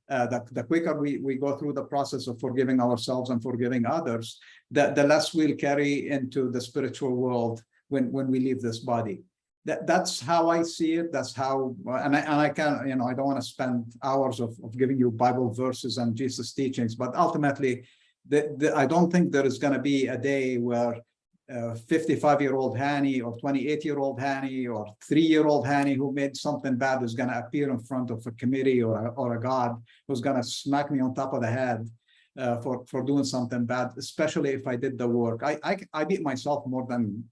S2: the quicker we go through the process of forgiving ourselves and forgiving others, the less we'll carry into the spiritual world when we leave this body. That's how I see it. That's how, and I can, I don't want to spend hours of giving you Bible verses and Jesus teachings, but ultimately, I don't think there is going to be a day where 55-year-old Hanny or 28-year-old Hanny or 3-year-old Hanny who made something bad is going to appear in front of a committee or a God who's going to smack me on top of the head for doing something bad, especially if I did the work. I beat myself more than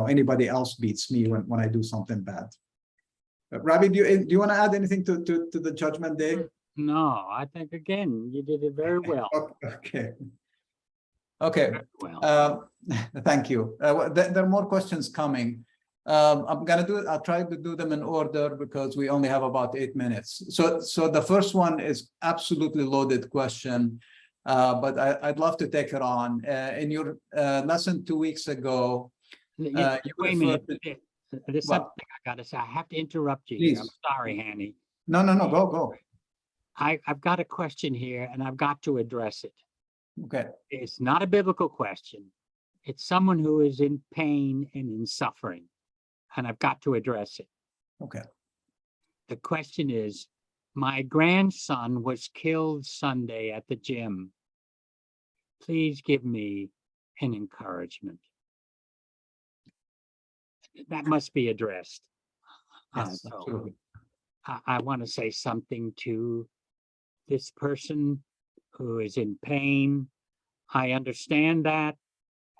S2: anybody else beats me when I do something bad. Rabbi, do you want to add anything to the Judgment Day?
S1: No, I think again you did it very well.
S2: Okay. Okay.
S1: Well,
S2: thank you. There are more questions coming. I'll try to do them in order because we only have about 8 minutes. So the first one is absolutely loaded question, but I'd love to take it on. In your lesson 2 weeks ago,
S1: wait a minute. There's something I gotta say. I have to interrupt you here. I'm sorry, Hanny.
S2: No, go.
S1: I've got a question here, and I've got to address it.
S2: Okay.
S1: It's not a biblical question. It's someone who is in pain and in suffering, and I've got to address it.
S2: Okay.
S1: The question is, my grandson was killed Sunday at the gym. Please give me an encouragement. That must be addressed.
S2: Yes,
S1: So
S2: absolutely.
S1: I want to say something to this person who is in pain. I understand that.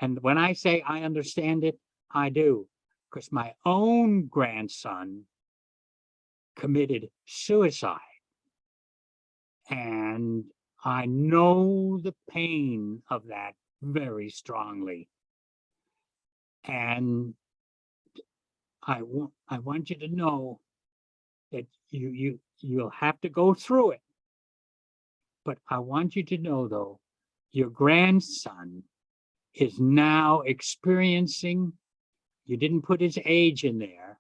S1: And when I say I understand it, I do. Because my own grandson committed suicide. And I know the pain of that very strongly. And I want you to know that you'll have to go through it. But I want you to know, though, your grandson is now experiencing, you didn't put his age in there,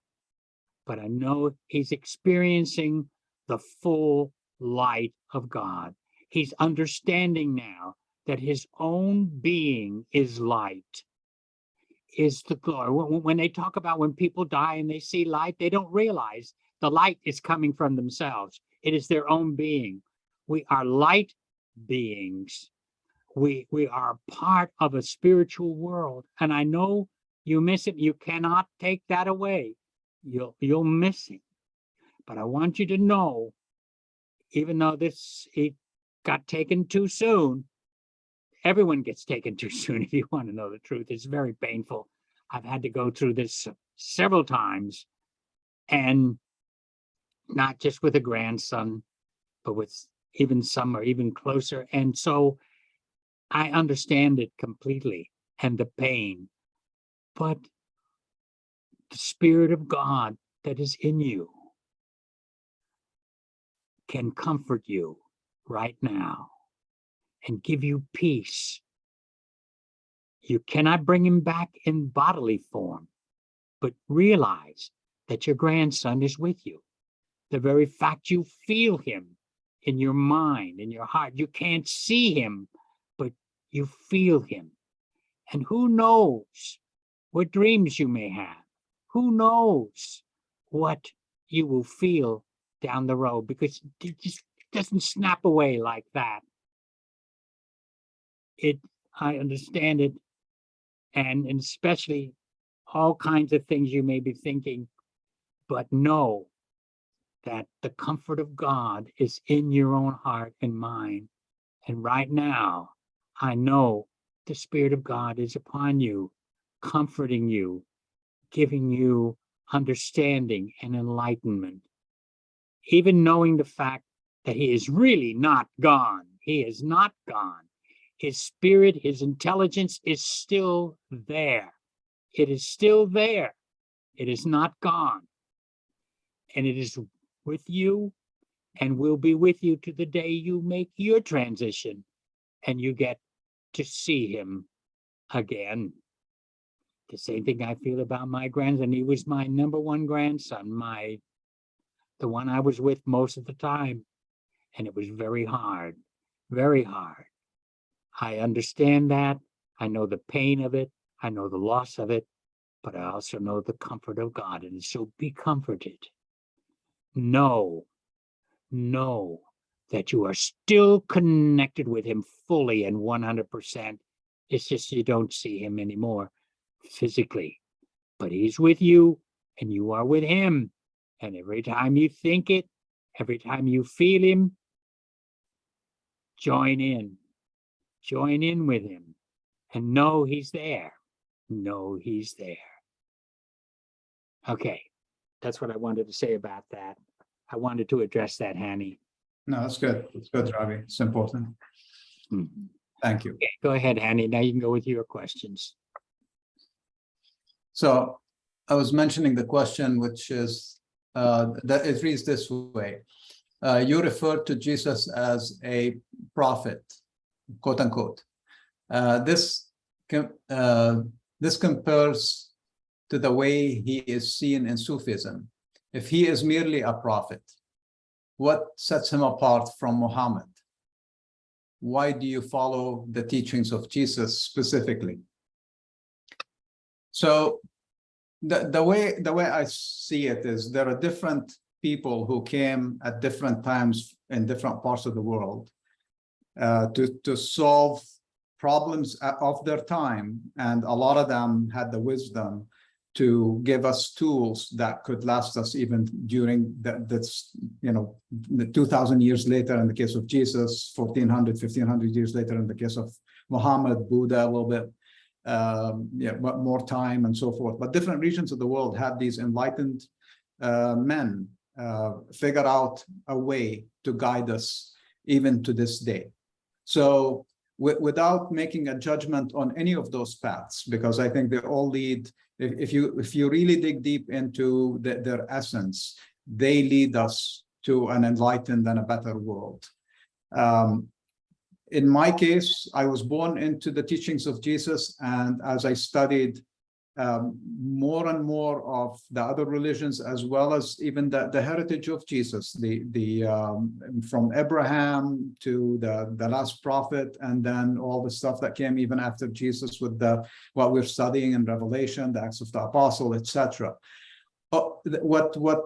S1: but I know he's experiencing the full light of God. He's understanding now that his own being is light, is the glory. When they talk about when people die and they see light, they don't realize the light is coming from themselves. It is their own being. We are light beings. We are part of a spiritual world. And I know you miss it. You cannot take that away. You'll miss it. But I want you to know, even though it got taken too soon, everyone gets taken too soon, if you want to know the truth. It's very painful. I've had to go through this several times. and not just with a grandson, but with even some are even closer. And so I understand it completely and the pain, but the Spirit of God that is in you can comfort you right now and give you peace. You cannot bring him back in bodily form, but realize that your grandson is with you. The very fact you feel him in your mind, in your heart, you can't see him, but you feel him. And who knows what dreams you may have? Who knows what you will feel down the road, because it just doesn't snap away like that. I understand it, and especially all kinds of things you may be thinking, but know that the comfort of God is in your own heart and mind. And right now, I know the Spirit of God is upon you, comforting you, giving you understanding and enlightenment. Even knowing the fact that he is really not gone. He is not gone. His spirit, his intelligence is still there. It is still there. It is not gone. And it is with you and will be with you to the day you make your transition and you get to see him again. The same thing I feel about my grandson. He was my number one grandson, the one I was with most of the time. And it was very hard, very hard. I understand that. I know the pain of it. I know the loss of it, but I also know the comfort of God. And so be comforted. Know that you are still connected with him fully and 100%. It's just you don't see him anymore physically, but he's with you and you are with him. And every time you think it, every time you feel him, join in with him and know he's there. Know he's there. Okay, that's what I wanted to say about that. I wanted to address that, Hanny.
S2: No, that's good. It's good, Ravi. It's important.
S1: Mm-hmm.
S2: Thank you.
S1: Okay, go ahead, Hanny. Now you can go with your questions.
S2: So I was mentioning the question, which is that it reads this way. You referred to Jesus as a prophet, quote unquote. This compares to the way he is seen in Sufism. If he is merely a prophet, what sets him apart from Muhammad? Why do you follow the teachings of Jesus specifically? So the way I see it is there are different people who came at different times in different parts of the world to solve problems of their time, and a lot of them had the wisdom to give us tools that could last us even during that's the 2,000 years later in the case of Jesus, 1,400, 1,500 years later in the case of Muhammad, Buddha, a little bit but more time and so forth. But different regions of the world have these enlightened men figure out a way to guide us even to this day. So without making a judgment on any of those paths, because I think they all lead, if you really dig deep into their essence, they lead us to an enlightened and a better world. In my case, I was born into the teachings of Jesus, and as I studied more and more of the other religions, as well as even the heritage of Jesus, from Abraham to the last prophet, and then all the stuff that came even after Jesus with what we're studying in Revelation, the Acts of the Apostle, etc. What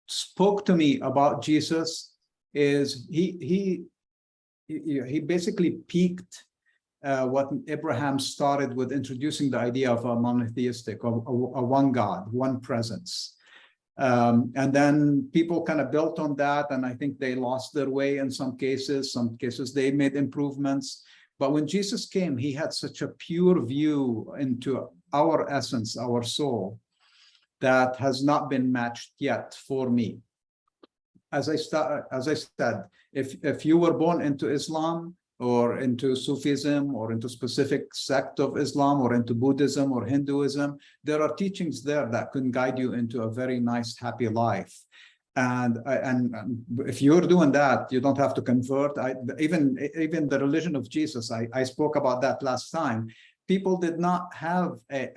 S2: spoke to me about Jesus is he basically peaked what Abraham started with, introducing the idea of a monotheistic, of a one God, one presence. And then people kind of built on that, and I think they lost their way in some cases. Some cases they made improvements. But when Jesus came, he had such a pure view into our essence, our soul, that has not been matched yet for me. As I said, if you were born into Islam or into Sufism or into specific sect of Islam or into Buddhism or Hinduism, there are teachings there that can guide you into a very nice, happy life. And if you're doing that, you don't have to convert. Even the religion of Jesus, I spoke about that last time. People did not have a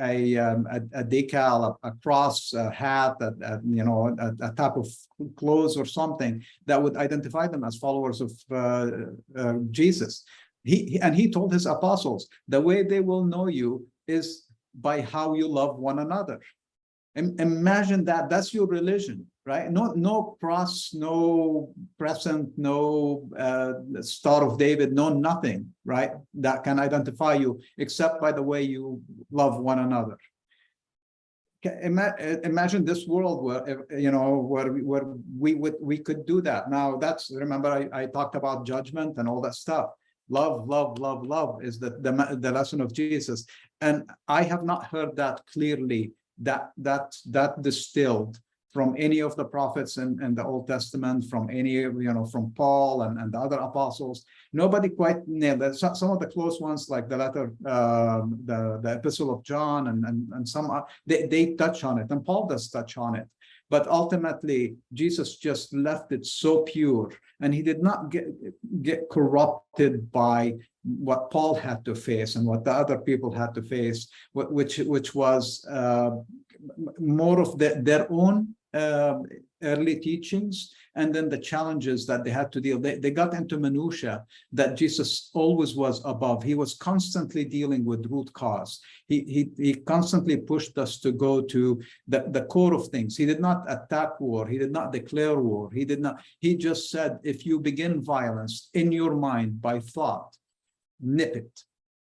S2: decal, a cross, a hat, a type of clothes or something that would identify them as followers of Jesus. He told his apostles, the way they will know you is by how you love one another. Imagine that. That's your religion, right? No cross, no crescent, no Star of David, no nothing, right? That can identify you except by the way you love one another. Imagine this world where we could do that. Now remember I talked about judgment and all that stuff. Love, love, love, love is the lesson of Jesus, and I have not heard that clearly. That distilled from any of the prophets in the Old Testament, from any, from Paul and the other apostles. Nobody quite nailed it. Some of the close ones, like the letter, the Epistle of John, and some, they touch on it, and Paul does touch on it. But ultimately, Jesus just left it so pure, and he did not get corrupted by what Paul had to face and what the other people had to face, which was more of their own early teachings, and then the challenges that they had to deal. They got into minutia that Jesus always was above. He was constantly dealing with root cause. He constantly pushed us to go to the core of things. He did not attack war. He did not declare war. He just said, if you begin violence in your mind by thought, nip it,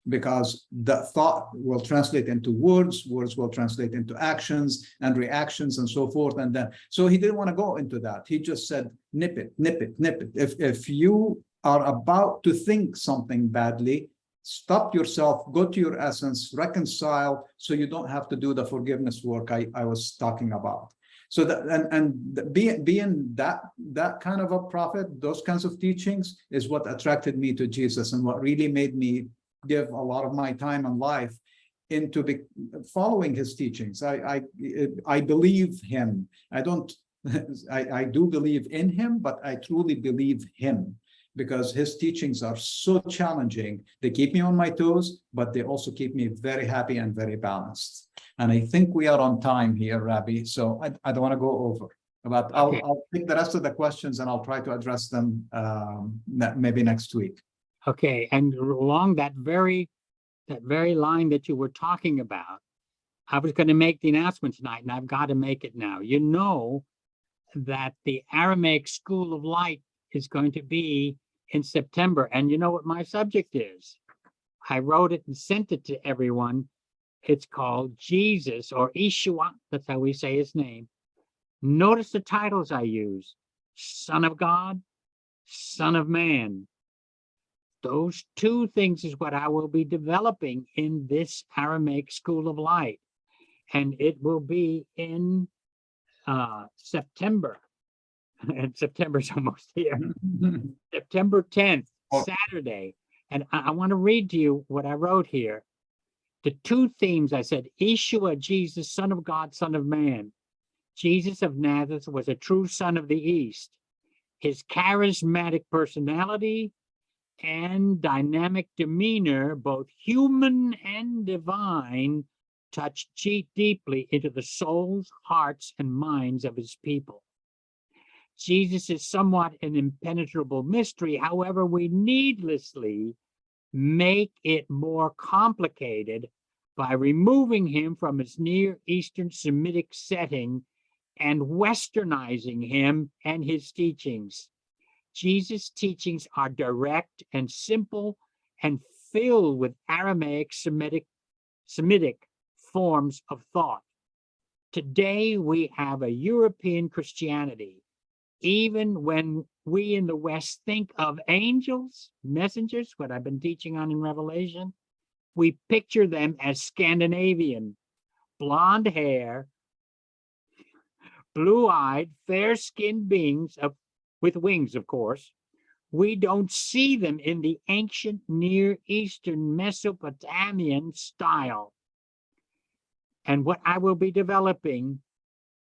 S2: because the thought will translate into words will translate into actions and reactions and so forth. And then, so he didn't want to go into that. He just said, nip it, nip it, nip it. If you are about to think something badly, stop yourself, go to your essence, reconcile, so you don't have to do the forgiveness work I was talking about. So that being that kind of a prophet, those kinds of teachings is what attracted me to Jesus, and what really made me give a lot of my time and life into following his teachings. I believe him. I do believe in him, but I truly believe him, because his teachings are so challenging. They keep me on my toes, but they also keep me very happy and very balanced. And I think we are on time here, Rabbi, so I don't want to go over. But I'll take the rest of the questions and I'll try to address them maybe next week.
S1: Okay, and along that very line that you were talking about, I was going to make the announcement tonight, and I've got to make it now. You know that the Aramaic School of Light is going to be in September, and you know what my subject is? I wrote it and sent it to everyone. It's called Jesus, or Yeshua, that's how we say his name. Notice the titles I use: Son of God, Son of Man. Those two things is what I will be developing in this Aramaic School of Light. And it will be in September. And September's almost here. September 10th, Saturday. And I want to read to you what I wrote here. The two themes I said: Yeshua, Jesus, Son of God, Son of Man. Jesus of Nazareth was a true son of the East. His charismatic personality and dynamic demeanor, both human and divine, touched deeply into the souls, hearts, and minds of his people. Jesus is somewhat an impenetrable mystery. However, we needlessly make it more complicated by removing him from his Near Eastern Semitic setting and westernizing him and his teachings. Jesus' teachings are direct and simple and filled with Aramaic Semitic forms of thought. Today, we have a European Christianity. Even when we in the West think of angels, messengers, what I've been teaching on in Revelation, we picture them as Scandinavian, blonde hair, blue-eyed, fair-skinned beings with wings, of course. We don't see them in the ancient Near Eastern Mesopotamian style. And what I will be developing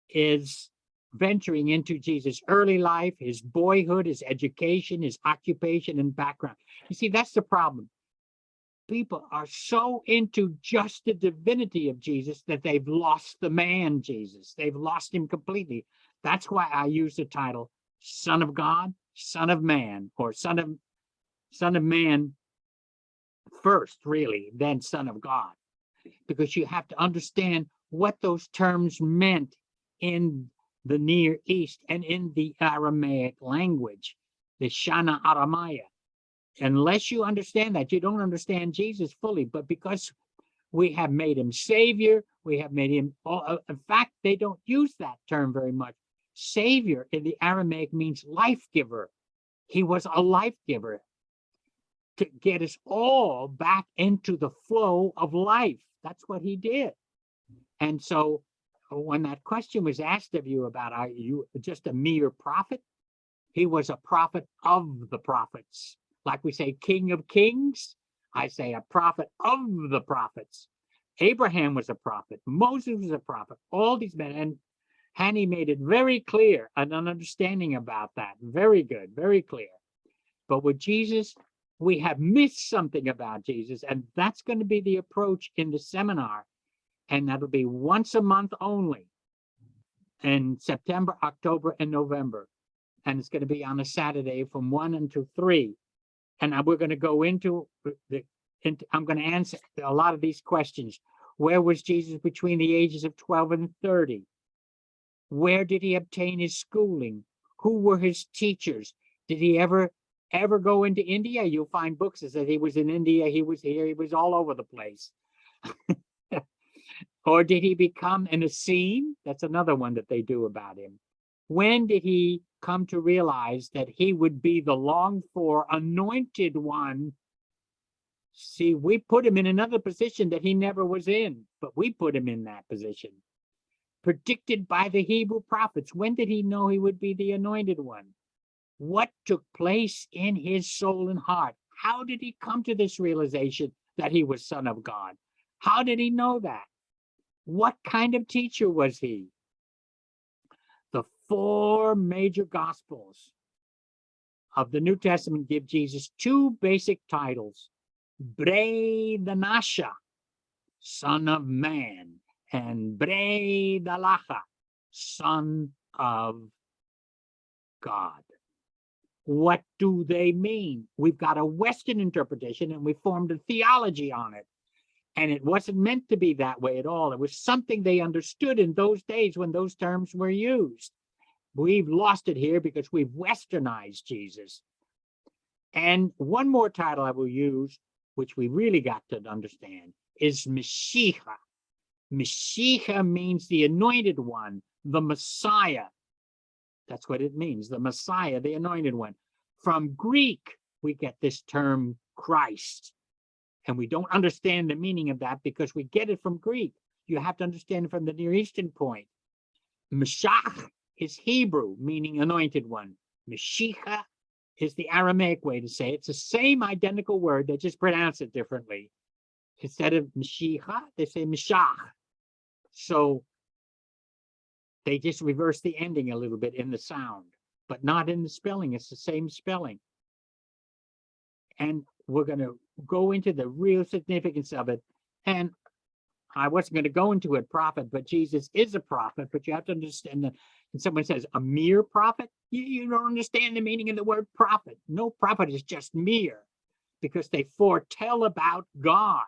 S1: is venturing into Jesus' early life, his boyhood, his education, his occupation, and background. You see, that's the problem. People are so into just the divinity of Jesus that they've lost the man Jesus. They've lost him completely. That's why I use the title Son of God, Son of Man, or Son of Man first, really, then Son of God. Because you have to understand what those terms meant in the Near East and in the Aramaic language, the Shana Aramaya. Unless you understand that, you don't understand Jesus fully. But because we have made him Savior, we have made him, in fact, they don't use that term very much. Savior in the Aramaic means life giver. He was a life giver to get us all back into the flow of life. That's what he did. And so when that question was asked of you about, are you just a mere prophet? He was a prophet of the prophets. Like we say, King of Kings, I say a prophet of the prophets. Abraham was a prophet. Moses was a prophet. All these men. And Hanny made it very clear, an understanding about that. Very good, very clear. But with Jesus, we have missed something about Jesus. And that's going to be the approach in the seminar. And that'll be once a month only in September, October, and November. And it's going to be on a Saturday from 1 until 3. And we're going to go into I'm going to answer a lot of these questions. Where was Jesus between the ages of 12 and 30? Where did he obtain his schooling? Who were his teachers? Did he ever go into India? You'll find books that said he was in India, he was here, he was all over the place. Or did he become an Essene? That's another one that they do about him. When did he come to realize that he would be the longed-for anointed one? See, we put him in another position that he never was in, but we put him in that position. Predicted by the Hebrew prophets. When did he know he would be the anointed one? What took place in his soul and heart? How did he come to this realization that he was Son of God? How did he know that? What kind of teacher was he? The 4 major Gospels of the New Testament give Jesus 2 basic titles: Brei Danasha, Son of Man, and Brei Dalacha, Son of God. What do they mean? We've got a Western interpretation and we formed a theology on it. And it wasn't meant to be that way at all. It was something they understood in those days when those terms were used. We've lost it here because we've westernized Jesus. And one more title I will use, which we really got to understand, is Mashiach. Mashiach means the anointed one, the Messiah. That's what it means, the Messiah, the anointed one. From Greek, we get this term Christ. And we don't understand the meaning of that because we get it from Greek. You have to understand it from the Near Eastern point. Mashiach is Hebrew, meaning anointed one. Mashiach is the Aramaic way to say it. It's the same identical word, they just pronounce it differently. Instead of Mashiach, they say Mashach. So they just reverse the ending a little bit in the sound, but not in the spelling. It's the same spelling. And we're going to go into the real significance of it. And I wasn't going to go into it, prophet, but Jesus is a prophet. But you have to understand that when someone says a mere prophet, you don't understand the meaning of the word prophet. No prophet is just mere, because they foretell about God.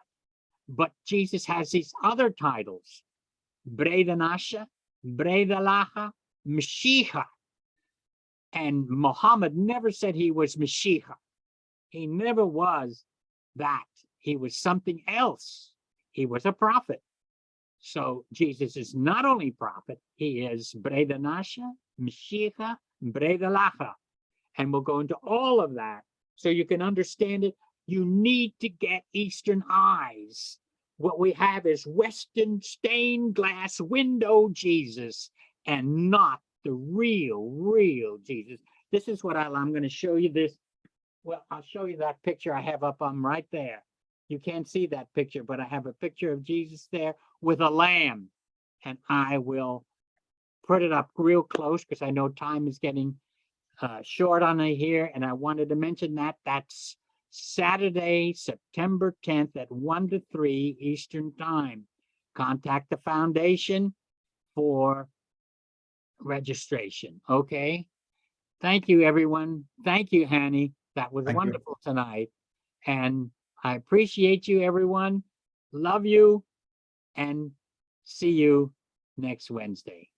S1: But Jesus has these other titles: Brei Danasha, Brei Dalacha, Mashiach. And Muhammad never said he was Mashiach. He never was that. He was something else. He was a prophet. So Jesus is not only prophet, he is Brei Danasha, Mashiach, Brei Dalacha. And we'll go into all of that so you can understand it. You need to get Eastern eyes. What we have is Western stained glass window Jesus. and not the real Jesus. This is what I'm going to show you this. Well, I'll show you that picture I have up on right there. You can't see that picture, but I have a picture of Jesus there with a lamb. And I will put it up real close because I know time is getting short on it here. And I wanted to mention that that's Saturday, September 10th at 1 to 3 Eastern Time. Contact the foundation for registration. Okay. Thank you, everyone. Thank you, Hanny. That was
S2: Thank you.
S1: wonderful tonight. And I appreciate you, everyone. Love you and see you next Wednesday.